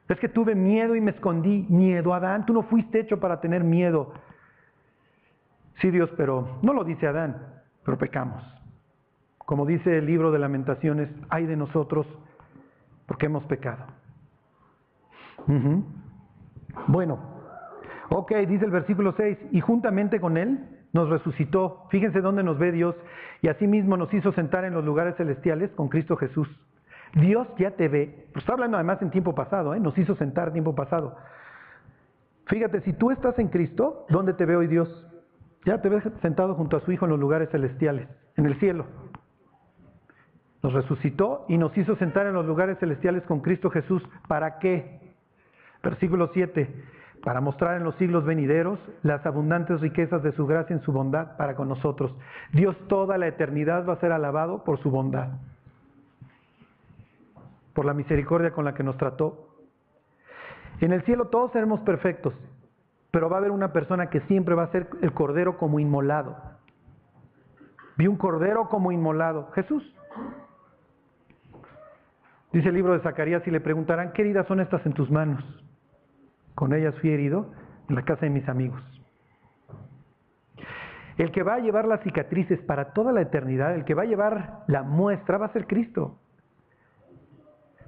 Es que tuve miedo y me escondí. Miedo, Adán, tú no fuiste hecho para tener miedo. Sí, Dios, pero no lo dice Adán, pero pecamos. Como dice el libro de Lamentaciones, ay de nosotros, porque hemos pecado. Bueno, ok, dice el versículo 6, y juntamente con Él nos resucitó. Fíjense dónde nos ve Dios, y asimismo nos hizo sentar en los lugares celestiales con Cristo Jesús. Dios ya te ve, pues está hablando además en tiempo pasado, nos hizo sentar en tiempo pasado. Fíjate, si tú estás en Cristo, ¿dónde te ve hoy Dios? Ya te ves sentado junto a su Hijo en los lugares celestiales, en el cielo. Nos resucitó y nos hizo sentar en los lugares celestiales con Cristo Jesús. ¿Para qué? Versículo 7. Para mostrar en los siglos venideros las abundantes riquezas de su gracia en su bondad para con nosotros. Dios toda la eternidad va a ser alabado por su bondad. Por la misericordia con la que nos trató. En el cielo todos seremos perfectos, pero va a haber una persona que siempre va a ser el cordero como inmolado. Vi un cordero como inmolado, Jesús. Dice el libro de Zacarías, y le preguntarán, ¿qué heridas son estas en tus manos? Con ellas fui herido en la casa de mis amigos. El que va a llevar las cicatrices para toda la eternidad, el que va a llevar la muestra, va a ser Cristo.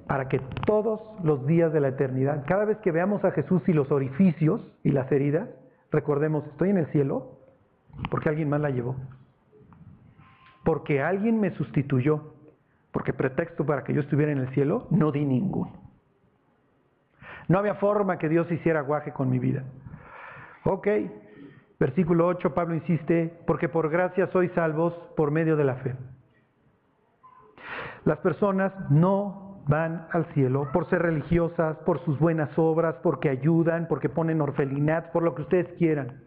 Para que todos los días de la eternidad, cada vez que veamos a Jesús y los orificios y las heridas, recordemos, estoy en el cielo porque alguien más la llevó. Porque alguien me sustituyó. Porque pretexto para que yo estuviera en el cielo, no di ninguno. No había forma que Dios hiciera guaje con mi vida. Ok, versículo 8, Pablo insiste, porque por gracia sois salvos por medio de la fe. Las personas no van al cielo por ser religiosas, por sus buenas obras, porque ayudan, porque ponen orfelinat, por lo que ustedes quieran.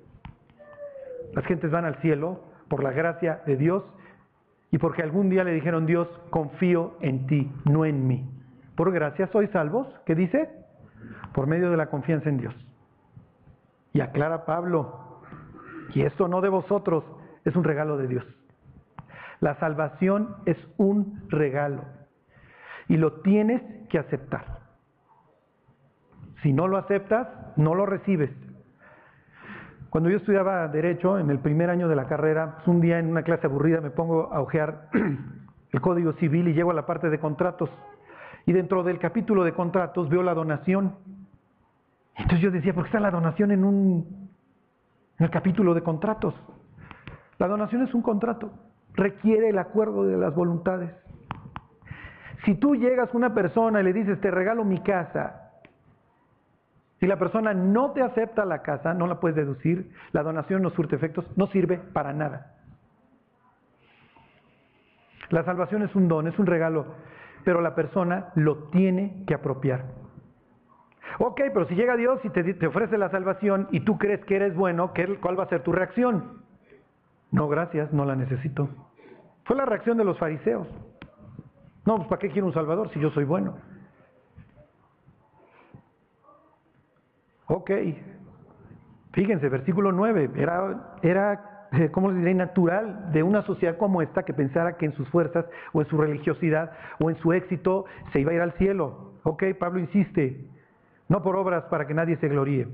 Las gentes van al cielo por la gracia de Dios y porque algún día le dijeron, Dios, confío en ti, no en mí. Por gracia sois salvos, ¿qué dice? Por medio de la confianza en Dios. Y aclara Pablo, y esto no de vosotros, es un regalo de Dios. La salvación es un regalo y lo tienes que aceptar. Si no lo aceptas, no lo recibes. Cuando yo estudiaba Derecho, en el primer año de la carrera, un día en una clase aburrida me pongo a hojear el Código Civil y llego a la parte de contratos. Y dentro del capítulo de contratos veo la donación. Entonces yo decía, ¿por qué está la donación en el capítulo de contratos? La donación es un contrato, requiere el acuerdo de las voluntades. Si tú llegas a una persona y le dices, te regalo mi casa, si la persona no te acepta la casa, no la puedes deducir, la donación no surte efectos, no sirve para nada. La salvación es un don, es un regalo, pero la persona lo tiene que apropiar. Ok, pero si llega Dios y te ofrece la salvación y tú crees que eres bueno, ¿cuál va a ser tu reacción? No, gracias, no la necesito. Fue la reacción de los fariseos. No, pues ¿para qué quiero un salvador si yo soy bueno? Ok, fíjense, versículo 9, era ¿cómo les diré? Natural de una sociedad como esta que pensara que en sus fuerzas o en su religiosidad o en su éxito se iba a ir al cielo. Ok, Pablo insiste, no por obras para que nadie se gloríe.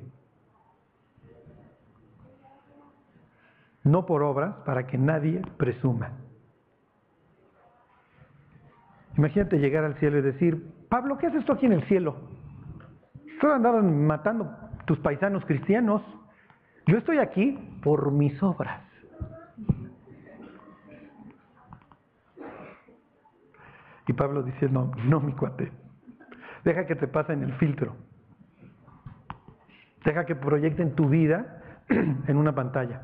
No por obras para que nadie presuma. Imagínate llegar al cielo y decir, Pablo, ¿qué haces tú aquí en el cielo? Solo andaban matando tus paisanos cristianos. Yo estoy aquí por mis obras. Y Pablo dice, no, mi cuate. Deja que te pasen el filtro. Deja que proyecten tu vida en una pantalla.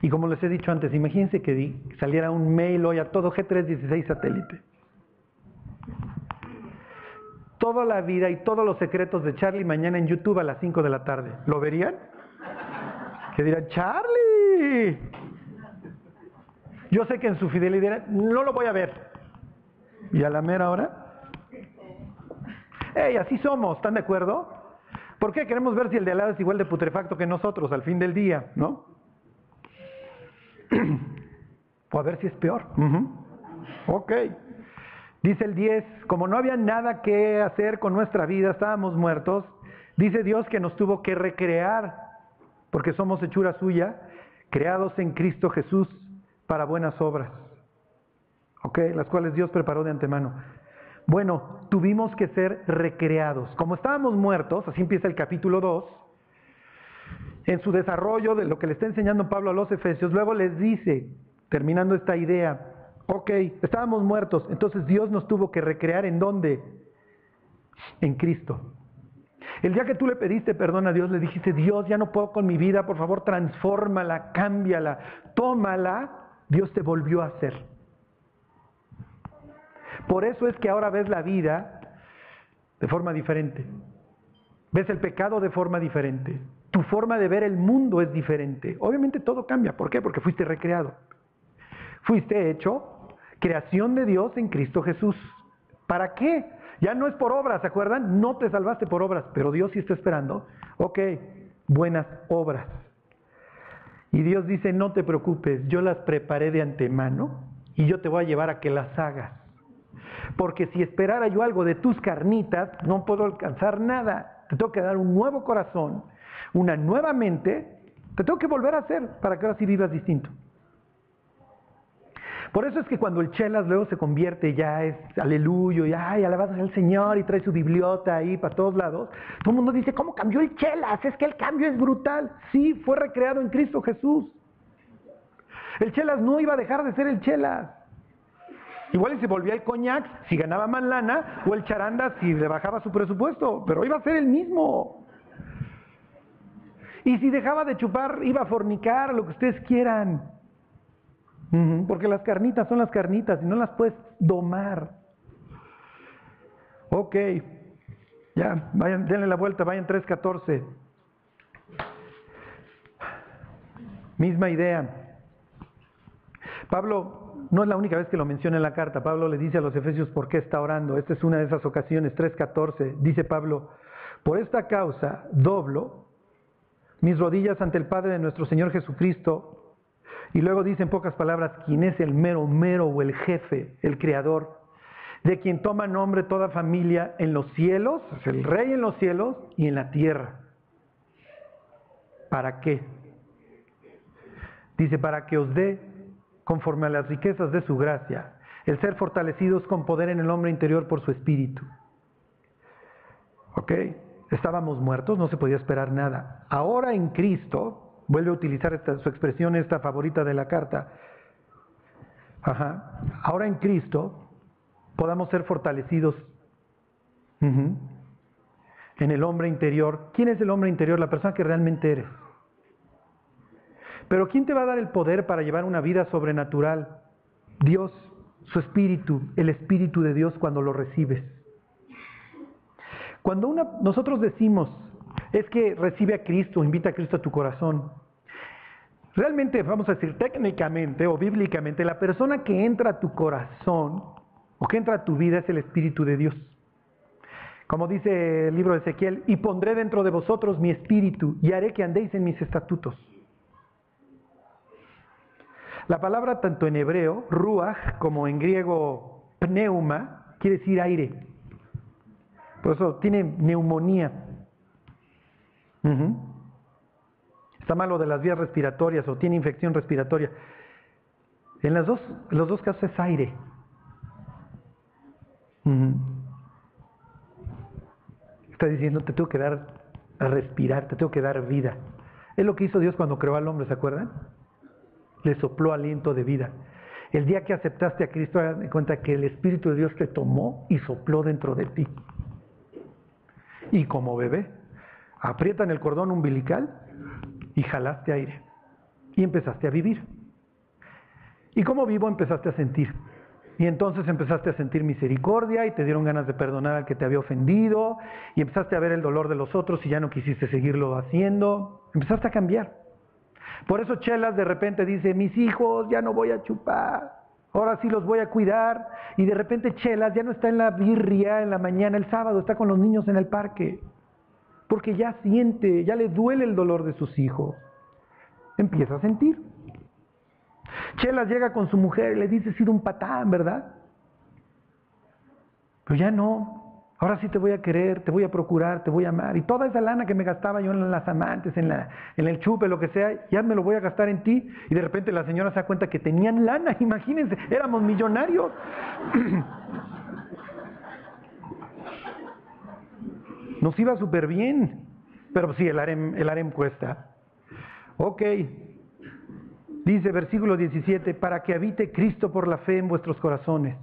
Y como les he dicho antes, imagínense que saliera un mail hoy a todo G316 satélite. Toda la vida y todos los secretos de Charlie mañana en YouTube a las 5 de la tarde. ¿Lo verían? Que dirán, ¡Charlie! Yo sé que en su fidelidad no lo voy a ver. ¿Y a la mera hora? ¡Ey, así somos! ¿Están de acuerdo? ¿Por qué? Queremos ver si el de al lado es igual de putrefacto que nosotros al fin del día, ¿no? O a ver si es peor. Ok. Dice el 10, como no había nada que hacer con nuestra vida, estábamos muertos, dice Dios que nos tuvo que recrear, porque somos hechura suya, creados en Cristo Jesús para buenas obras, ok, las cuales Dios preparó de antemano. Bueno, tuvimos que ser recreados. Como estábamos muertos, así empieza el capítulo 2, en su desarrollo de lo que le está enseñando Pablo a los Efesios, luego les dice, terminando esta idea, ok, estábamos muertos, entonces Dios nos tuvo que recrear ¿en dónde? En Cristo. El día que tú le pediste perdón a Dios, le dijiste, Dios, ya no puedo con mi vida, por favor, transfórmala, cámbiala, tómala, Dios te volvió a hacer. Por eso es que ahora ves la vida de forma diferente. Ves el pecado de forma diferente. Tu forma de ver el mundo es diferente. Obviamente todo cambia. ¿Por qué? Porque fuiste recreado. Fuiste hecho creación de Dios en Cristo Jesús. ¿Para qué? Ya no es por obras, ¿se acuerdan? No te salvaste por obras, pero Dios sí está esperando. Ok, buenas obras. Y Dios dice, no te preocupes, yo las preparé de antemano y yo te voy a llevar a que las hagas. Porque si esperara yo algo de tus carnitas, no puedo alcanzar nada. Te tengo que dar un nuevo corazón, una nueva mente, te tengo que volver a hacer para que ahora sí vivas distinto. Por eso es que cuando el chelas luego se convierte, ya es aleluya, y ay, alabado sea el Señor, y trae su bibliota ahí para todos lados, todo el mundo dice, ¿cómo cambió el chelas? Es que el cambio es brutal. Sí, fue recreado en Cristo Jesús. El chelas no iba a dejar de ser el chelas. Igual y se volvía el coñac si ganaba más lana, o el charanda si le bajaba su presupuesto, pero iba a ser el mismo. Y si dejaba de chupar, iba a fornicar, lo que ustedes quieran. Porque las carnitas son las carnitas y no las puedes domar. Ok, ya, vayan, denle la vuelta, vayan 3:14. Misma idea. Pablo no es la única vez que lo menciona en la carta. Pablo le dice a los Efesios por qué está orando. Esta es una de esas ocasiones, 3:14. Dice Pablo, por esta causa doblo mis rodillas ante el Padre de nuestro Señor Jesucristo. Y luego dice en pocas palabras, quien es el mero o el jefe, el creador, de quien toma nombre toda familia en los cielos, es el rey en los cielos y en la tierra. ¿Para qué? Dice, para que os dé, conforme a las riquezas de su gracia, el ser fortalecidos con poder en el hombre interior por su espíritu. ¿Ok? Estábamos muertos, no se podía esperar nada. Ahora en Cristo, vuelve a utilizar su expresión, esta favorita de la carta. Ahora en Cristo podamos ser fortalecidos en el hombre interior. ¿Quién es el hombre interior? La persona que realmente eres. Pero ¿quién te va a dar el poder para llevar una vida sobrenatural? Dios, su espíritu, el espíritu de Dios cuando lo recibes. Cuando nosotros decimos, es que recibe a Cristo, invita a Cristo a tu corazón. Realmente, vamos a decir, técnicamente o bíblicamente, la persona que entra a tu corazón o que entra a tu vida es el Espíritu de Dios. Como dice el libro de Ezequiel, y pondré dentro de vosotros mi espíritu y haré que andéis en mis estatutos. La palabra tanto en hebreo, ruach, como en griego, pneuma, quiere decir aire. Por eso tiene neumonía. Está malo de las vías respiratorias o tiene infección respiratoria. En los dos casos es aire. Está diciendo, te tengo que dar a respirar, te tengo que dar vida. Es lo que hizo Dios cuando creó al hombre, ¿se acuerdan? Le sopló aliento de vida. El día que aceptaste a Cristo, te das cuenta que el Espíritu de Dios te tomó y sopló dentro de ti. Y como bebé, aprietan el cordón umbilical y jalaste aire y empezaste a vivir. Y como vivo empezaste a sentir. Y entonces empezaste a sentir misericordia y te dieron ganas de perdonar al que te había ofendido y empezaste a ver el dolor de los otros y ya no quisiste seguirlo haciendo. Empezaste a cambiar. Por eso Chelas de repente dice, mis hijos ya no voy a chupar, ahora sí los voy a cuidar. Y de repente Chelas ya no está en la birria en la mañana, el sábado está con los niños en el parque. Porque ya siente, ya le duele el dolor de sus hijos. Empieza a sentir. Chelas llega con su mujer y le dice, ser un patán, ¿verdad? Pero ya no, ahora sí te voy a querer, te voy a procurar, te voy a amar. Y toda esa lana que me gastaba yo en las amantes, en el chupe, lo que sea, ya me lo voy a gastar en ti. Y de repente la señora se da cuenta que tenían lana, imagínense, éramos millonarios. Nos iba súper bien, pero sí, el harem cuesta. Ok. Dice versículo 17, para que habite Cristo por la fe en vuestros corazones.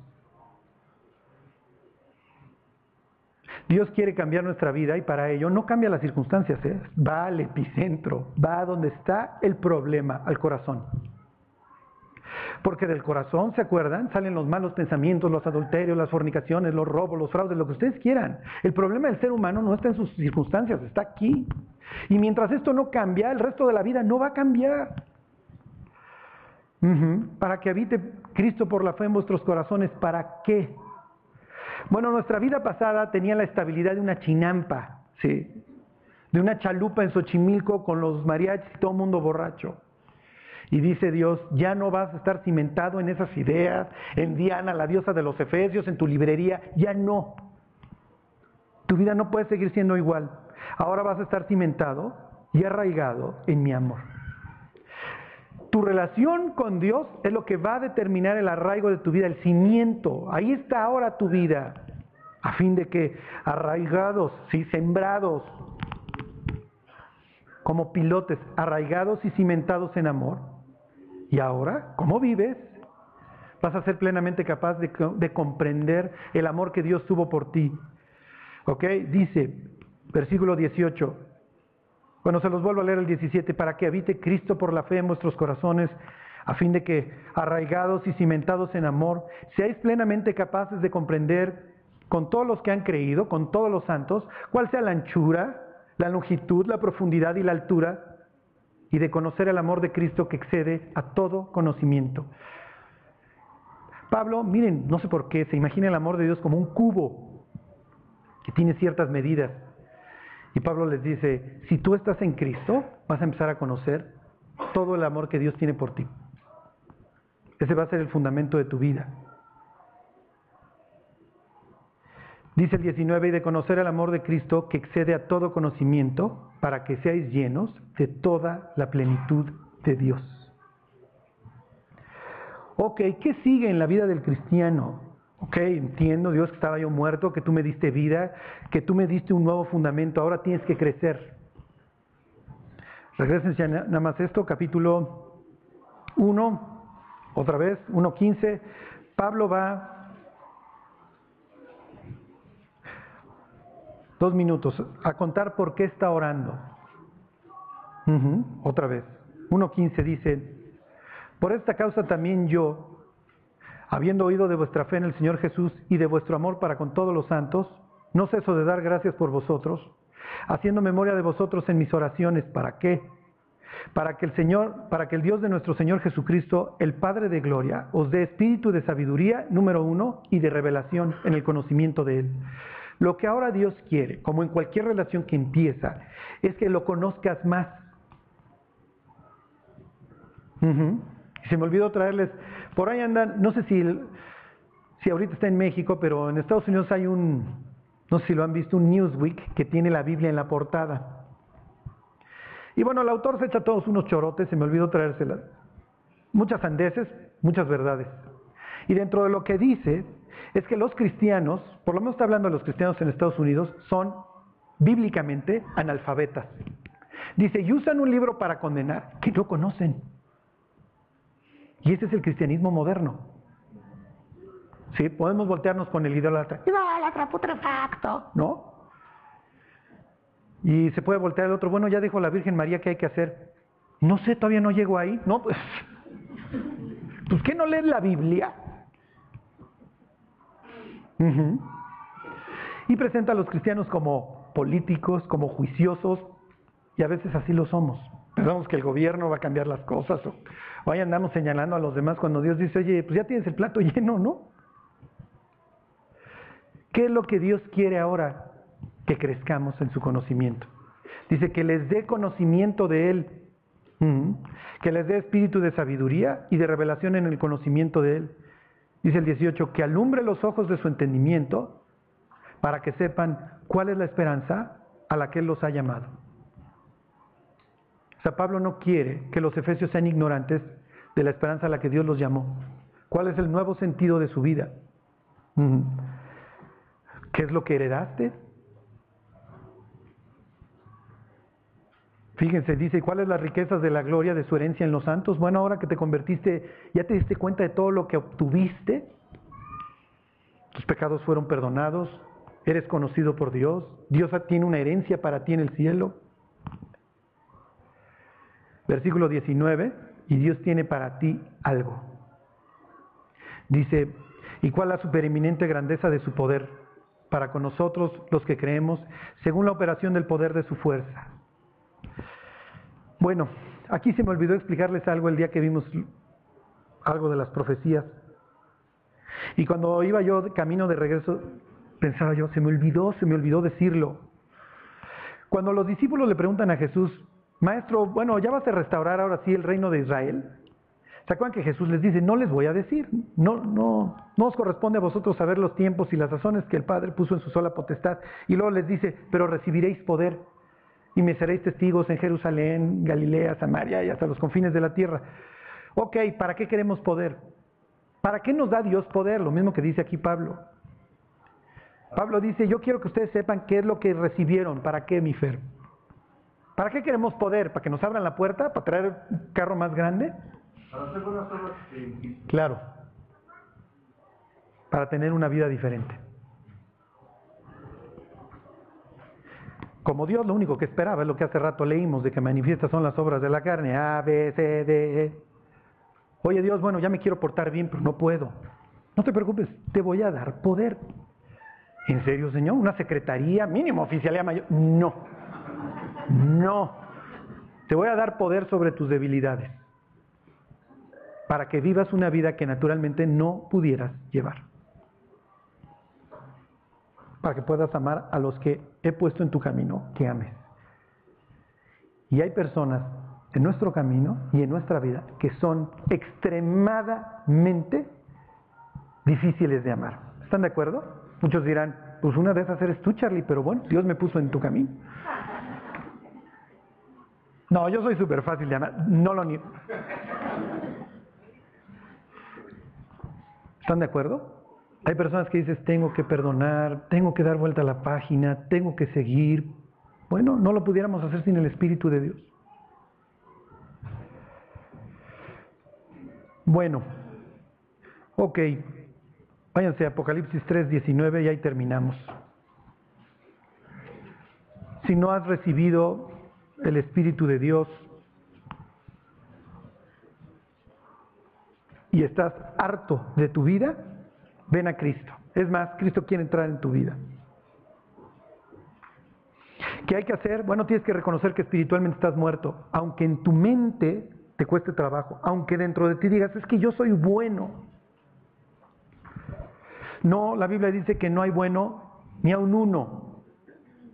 Dios quiere cambiar nuestra vida y para ello no cambia las circunstancias, va al epicentro, va a donde está el problema, al corazón. Porque del corazón, ¿se acuerdan? Salen los malos pensamientos, los adulterios, las fornicaciones, los robos, los fraudes, lo que ustedes quieran. El problema del ser humano no está en sus circunstancias, está aquí. Y mientras esto no cambia, el resto de la vida no va a cambiar. Para que habite Cristo por la fe en vuestros corazones. ¿Para qué? Bueno, nuestra vida pasada tenía la estabilidad de una chinampa, ¿sí? De una chalupa en Xochimilco con los mariachis y todo el mundo borracho. Y dice Dios, ya no vas a estar cimentado en esas ideas, en Diana, la diosa de los Efesios, en tu librería, ya no. Tu vida no puede seguir siendo igual. Ahora vas a estar cimentado y arraigado en mi amor. Tu relación con Dios es lo que va a determinar el arraigo de tu vida, el cimiento. Ahí está ahora tu vida, a fin de que arraigados, sí, sembrados, como pilotes, arraigados y cimentados en amor. Y ahora, ¿cómo vives? Vas a ser plenamente capaz de comprender el amor que Dios tuvo por ti. ¿Ok? Dice, versículo 18. Bueno, se los vuelvo a leer el 17, para que habite Cristo por la fe en vuestros corazones, a fin de que, arraigados y cimentados en amor, seáis plenamente capaces de comprender con todos los que han creído, con todos los santos, cuál sea la anchura, la longitud, la profundidad y la altura, y de conocer el amor de Cristo que excede a todo conocimiento. Pablo, miren, no sé por qué, se imagina el amor de Dios como un cubo que tiene ciertas medidas. Y Pablo les dice, si tú estás en Cristo, vas a empezar a conocer todo el amor que Dios tiene por ti. Ese va a ser el fundamento de tu vida. Dice el 19, y de conocer el amor de Cristo que excede a todo conocimiento, para que seáis llenos de toda la plenitud de Dios. Ok, ¿qué sigue en la vida del cristiano? Ok, entiendo, Dios, que estaba yo muerto, que tú me diste vida, que tú me diste un nuevo fundamento, ahora tienes que crecer. Regresen ya nada más esto, capítulo 1, otra vez, 1:15. Pablo va, 2 minutos, a contar por qué está orando. Otra vez, 1:15 dice, por esta causa también yo, habiendo oído de vuestra fe en el Señor Jesús y de vuestro amor para con todos los santos, no ceso de dar gracias por vosotros, haciendo memoria de vosotros en mis oraciones. ¿Para qué? Para que el Dios de nuestro Señor Jesucristo, el Padre de gloria, os dé espíritu de sabiduría, número 1, y de revelación en el conocimiento de Él. Lo que ahora Dios quiere, como en cualquier relación que empieza, es que lo conozcas más. Se me olvidó traerles, por ahí andan, no sé si ahorita está en México, pero en Estados Unidos hay no sé si lo han visto, un Newsweek que tiene la Biblia en la portada. Y bueno, el autor se echa todos unos chorotes, se me olvidó traérselas. Muchas sandeces, muchas verdades. Y dentro de lo que dice, es que los cristianos, por lo menos está hablando de los cristianos en Estados Unidos, son bíblicamente analfabetas. Dice, y usan un libro para condenar, que no conocen. Y ese es el cristianismo moderno. ¿Sí? Podemos voltearnos con el idólatra. ¡Idólatra putrefacto! ¿No? Y se puede voltear el otro. Bueno, ya dijo la Virgen María que hay que hacer. No sé, todavía no llego ahí. No, pues ¿qué no lees la Biblia? Uh-huh. Y presenta a los cristianos como políticos, como juiciosos, y a veces así lo somos. Pensamos que el gobierno va a cambiar las cosas, o ahí andamos señalando a los demás cuando Dios dice, oye, pues ya tienes el plato lleno, ¿no? ¿Qué es lo que Dios quiere ahora? Que crezcamos en su conocimiento. Dice que les dé conocimiento de Él, que les dé espíritu de sabiduría y de revelación en el conocimiento de Él. Dice el 18, que alumbre los ojos de su entendimiento para que sepan cuál es la esperanza a la que Él los ha llamado. O sea, Pablo no quiere que los efesios sean ignorantes de la esperanza a la que Dios los llamó. ¿Cuál es el nuevo sentido de su vida? ¿Qué es lo que heredaste? Fíjense, dice, ¿cuáles las riquezas de la gloria de su herencia en los santos? Bueno, ahora que te convertiste, ¿ya te diste cuenta de todo lo que obtuviste? Tus pecados fueron perdonados, eres conocido por Dios, Dios tiene una herencia para ti en el cielo. Versículo 19, y Dios tiene para ti algo. Dice, ¿y cuál la supereminente grandeza de su poder para con nosotros los que creemos, según la operación del poder de su fuerza? Bueno, aquí se me olvidó explicarles algo el día que vimos algo de las profecías. Y cuando iba yo de camino de regreso, pensaba yo, se me olvidó decirlo. Cuando los discípulos le preguntan a Jesús, Maestro, bueno, ¿ya vas a restaurar ahora sí el reino de Israel? ¿Se acuerdan que Jesús les dice, no les voy a decir, no os corresponde a vosotros saber los tiempos y las razones que el Padre puso en su sola potestad? Y luego les dice, pero recibiréis poder y me seréis testigos en Jerusalén, Galilea, Samaria y hasta los confines de la tierra. Ok, ¿para qué queremos poder? ¿Para qué nos da Dios poder? Lo mismo que dice aquí Pablo. Pablo dice, yo quiero que ustedes sepan qué es lo que recibieron. ¿Para qué, mi Fer? ¿Para qué queremos poder? ¿Para que nos abran la puerta? ¿Para traer un carro más grande? Para hacer buenas obras. Claro. Para tener una vida diferente. Como Dios lo único que esperaba es lo que hace rato leímos, de que manifiestas son las obras de la carne, A, B, C, D, E. Oye Dios, bueno, ya me quiero portar bien, pero no puedo. No te preocupes, te voy a dar poder. ¿En serio, Señor? ¿Una secretaría mínimo, oficialía mayor? No. Te voy a dar poder sobre tus debilidades, para que vivas una vida que naturalmente no pudieras llevar. Para que puedas amar a los que he puesto en tu camino, que ames. Y hay personas en nuestro camino y en nuestra vida que son extremadamente difíciles de amar. ¿Están de acuerdo? Muchos dirán, pues una de esas eres tú, Charlie, pero bueno, Dios me puso en tu camino. No, yo soy súper fácil de amar, no lo niego. ¿Están de acuerdo? Hay personas que dices, tengo que perdonar, tengo que dar vuelta a la página, tengo que seguir. Bueno, no lo pudiéramos hacer sin el Espíritu de Dios. Bueno, ok, váyanse a Apocalipsis 3:19 y ahí terminamos. Si no has recibido el Espíritu de Dios y estás harto de tu vida, ven a Cristo. Es más, Cristo quiere entrar en tu vida. ¿Qué hay que hacer? Bueno, tienes que reconocer que espiritualmente estás muerto, aunque en tu mente te cueste trabajo, aunque dentro de ti digas, es que yo soy bueno. No, la Biblia dice que no hay bueno ni a un uno.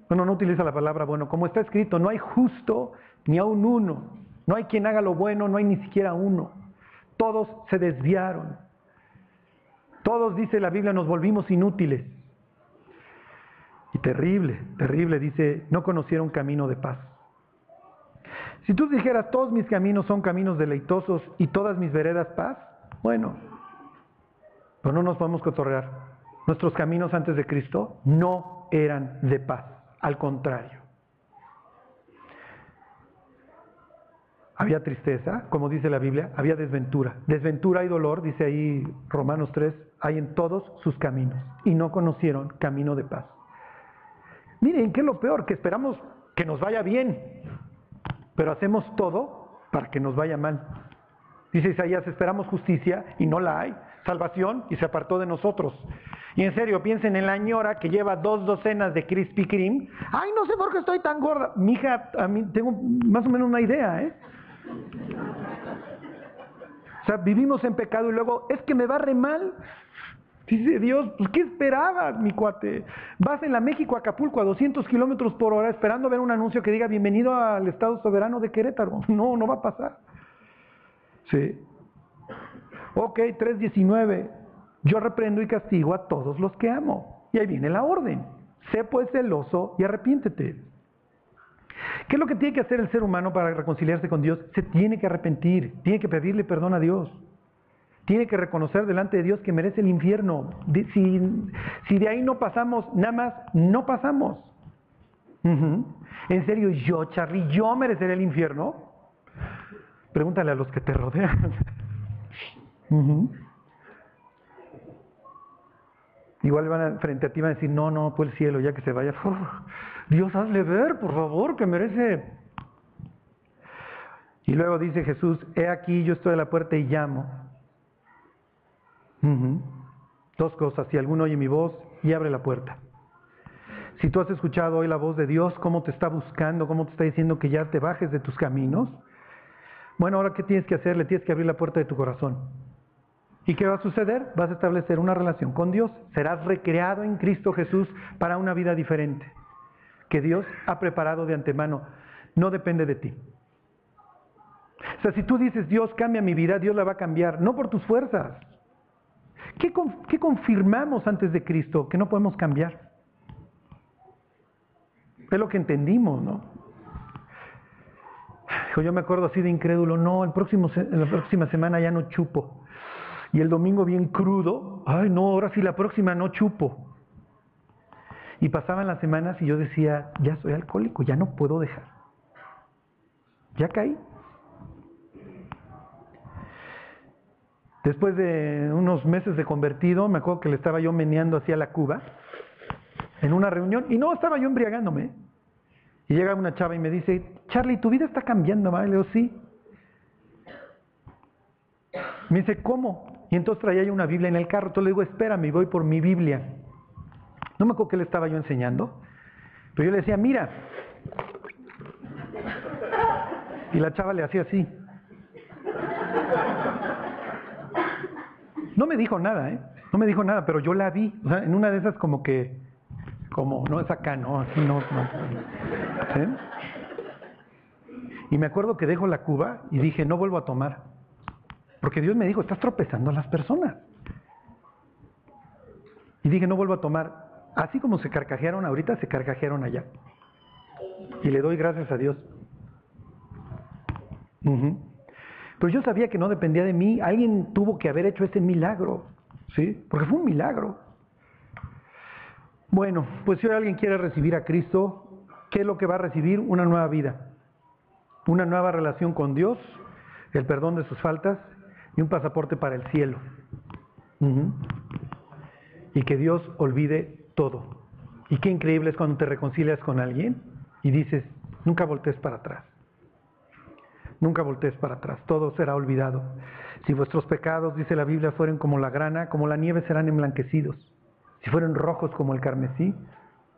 Bueno, no utiliza la palabra bueno, como está escrito, no hay justo ni a un uno. No hay quien haga lo bueno, no hay ni siquiera uno. Todos se desviaron. Todos, dice la Biblia, nos volvimos inútiles. Y terrible, dice, no conocieron camino de paz. Si tú dijeras, todos mis caminos son caminos deleitosos y todas mis veredas paz, bueno, pero no nos podemos cotorrear. Nuestros caminos antes de Cristo no eran de paz, al contrario. Había tristeza, como dice la Biblia, había desventura. Desventura y dolor, dice ahí Romanos 3, hay en todos sus caminos y no conocieron camino de paz. Miren, ¿qué es lo peor? Que esperamos que nos vaya bien, pero hacemos todo para que nos vaya mal. Dice Isaías, esperamos justicia y no la hay, salvación y se apartó de nosotros. Y en serio, piensen en la ñora que lleva 2 docenas de Krispy Kreme. Ay, no sé por qué estoy tan gorda. Mija, a mí tengo más o menos una idea, ¿eh? O sea, vivimos en pecado y luego, es que me va re mal. Dice Dios, pues ¿qué esperabas, mi cuate? Vas en la México-Acapulco a 200 kilómetros por hora esperando ver un anuncio que diga bienvenido al Estado Soberano de Querétaro. No, no va a pasar. Sí. Ok, 3:19. Yo reprendo y castigo a todos los que amo. Y ahí viene la orden. Sé pues celoso y arrepiéntete. ¿Qué es lo que tiene que hacer el ser humano para reconciliarse con Dios? Se tiene que arrepentir, tiene que pedirle perdón a Dios. Tiene que reconocer delante de Dios que merece el infierno. Si de ahí no pasamos, nada más no pasamos. ¿En serio yo, Charlie, yo mereceré el infierno? Pregúntale a los que te rodean. Igual van frente a ti y van a decir, no, pues el cielo, ya que se vaya. Dios, hazle ver, por favor, que merece. Y luego dice Jesús, he aquí, yo estoy a la puerta y llamo. 2 cosas, si alguno oye mi voz y abre la puerta. Si tú has escuchado hoy la voz de Dios, cómo te está buscando, cómo te está diciendo que ya te bajes de tus caminos, bueno, ahora ¿qué tienes que hacer? Le tienes que abrir la puerta de tu corazón. ¿Y qué va a suceder? Vas a establecer una relación con Dios. Serás recreado en Cristo Jesús para una vida diferente, que Dios ha preparado de antemano. No depende de ti. O sea, si tú dices, Dios cambia mi vida, Dios la va a cambiar, no por tus fuerzas. ¿Qué confirmamos antes de Cristo que no podemos cambiar? Es lo que entendimos, ¿no? Yo me acuerdo así de incrédulo, no, la próxima semana ya no chupo. Y el domingo bien crudo, ay no, ahora sí la próxima no chupo. Y pasaban las semanas y yo decía, ya soy alcohólico, ya no puedo dejar. Ya caí. Después de unos meses de convertido, me acuerdo que le estaba yo meneando hacia la cuba en una reunión y no estaba yo embriagándome. Y llega una chava y me dice, Charlie, ¿tu vida está cambiando, ¿verdad? Le digo, sí. Me dice, ¿cómo? Y entonces traía yo una Biblia en el carro. Entonces le digo, espérame, voy por mi Biblia. No me acuerdo qué le estaba yo enseñando, pero yo le decía, mira. Y la chava le hacía así. No me dijo nada, No me dijo nada, pero yo la vi. O sea, en una de esas como, no es acá, no, así no. ¿Sí? Y me acuerdo que dejo la cuba y dije, no vuelvo a tomar. Porque Dios me dijo, estás tropezando a las personas. Y dije, no vuelvo a tomar. Así como se carcajearon ahorita, se carcajearon allá. Y le doy gracias a Dios. Pero yo sabía que no dependía de mí. Alguien tuvo que haber hecho ese milagro. ¿Sí? Porque fue un milagro. Bueno, pues si hoy alguien quiere recibir a Cristo, ¿qué es lo que va a recibir? Una nueva vida. Una nueva relación con Dios, el perdón de sus faltas y un pasaporte para el cielo. Y que Dios olvide todo. Y qué increíble es cuando te reconcilias con alguien y dices, nunca voltees para atrás. Nunca voltees para atrás, todo será olvidado. Si vuestros pecados, dice la Biblia, fueren como la grana, como la nieve serán emblanquecidos. Si fueren rojos como el carmesí,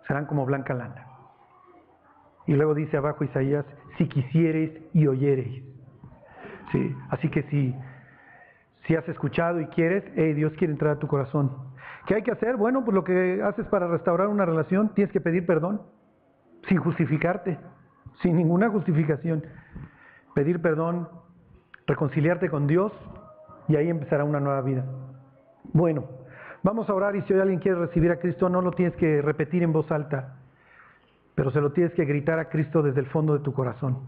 serán como blanca lana. Y luego dice abajo Isaías, si quisiereis y oyereis. Sí, así que si has escuchado y quieres, Dios quiere entrar a tu corazón. ¿Qué hay que hacer? Bueno, pues lo que haces para restaurar una relación, tienes que pedir perdón, sin justificarte, sin ninguna justificación. Pedir perdón, reconciliarte con Dios y ahí empezará una nueva vida. Bueno, vamos a orar y si hoy alguien quiere recibir a Cristo, no lo tienes que repetir en voz alta, pero se lo tienes que gritar a Cristo desde el fondo de tu corazón.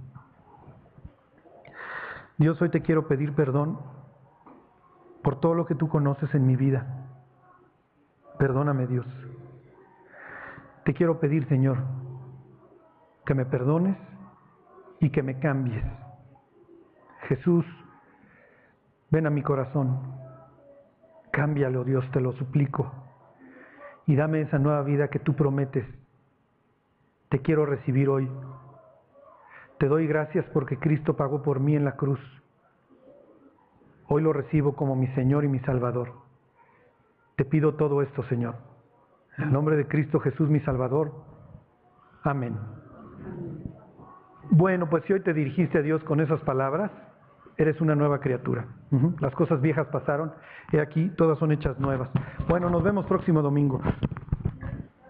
Dios, hoy te quiero pedir perdón por todo lo que tú conoces en mi vida. Perdóname, Dios. Te quiero pedir, Señor, que me perdones y que me cambies. Jesús, ven a mi corazón, cámbialo, Dios, te lo suplico, y dame esa nueva vida que tú prometes. Te quiero recibir hoy. Te doy gracias porque Cristo pagó por mí en la cruz. Hoy lo recibo como mi Señor y mi Salvador. Te pido todo esto, Señor. En el nombre de Cristo Jesús, mi Salvador. Amén. Bueno, pues si hoy te dirigiste a Dios con esas palabras, eres una nueva criatura. Las cosas viejas pasaron, y aquí todas son hechas nuevas. Bueno, nos vemos próximo domingo.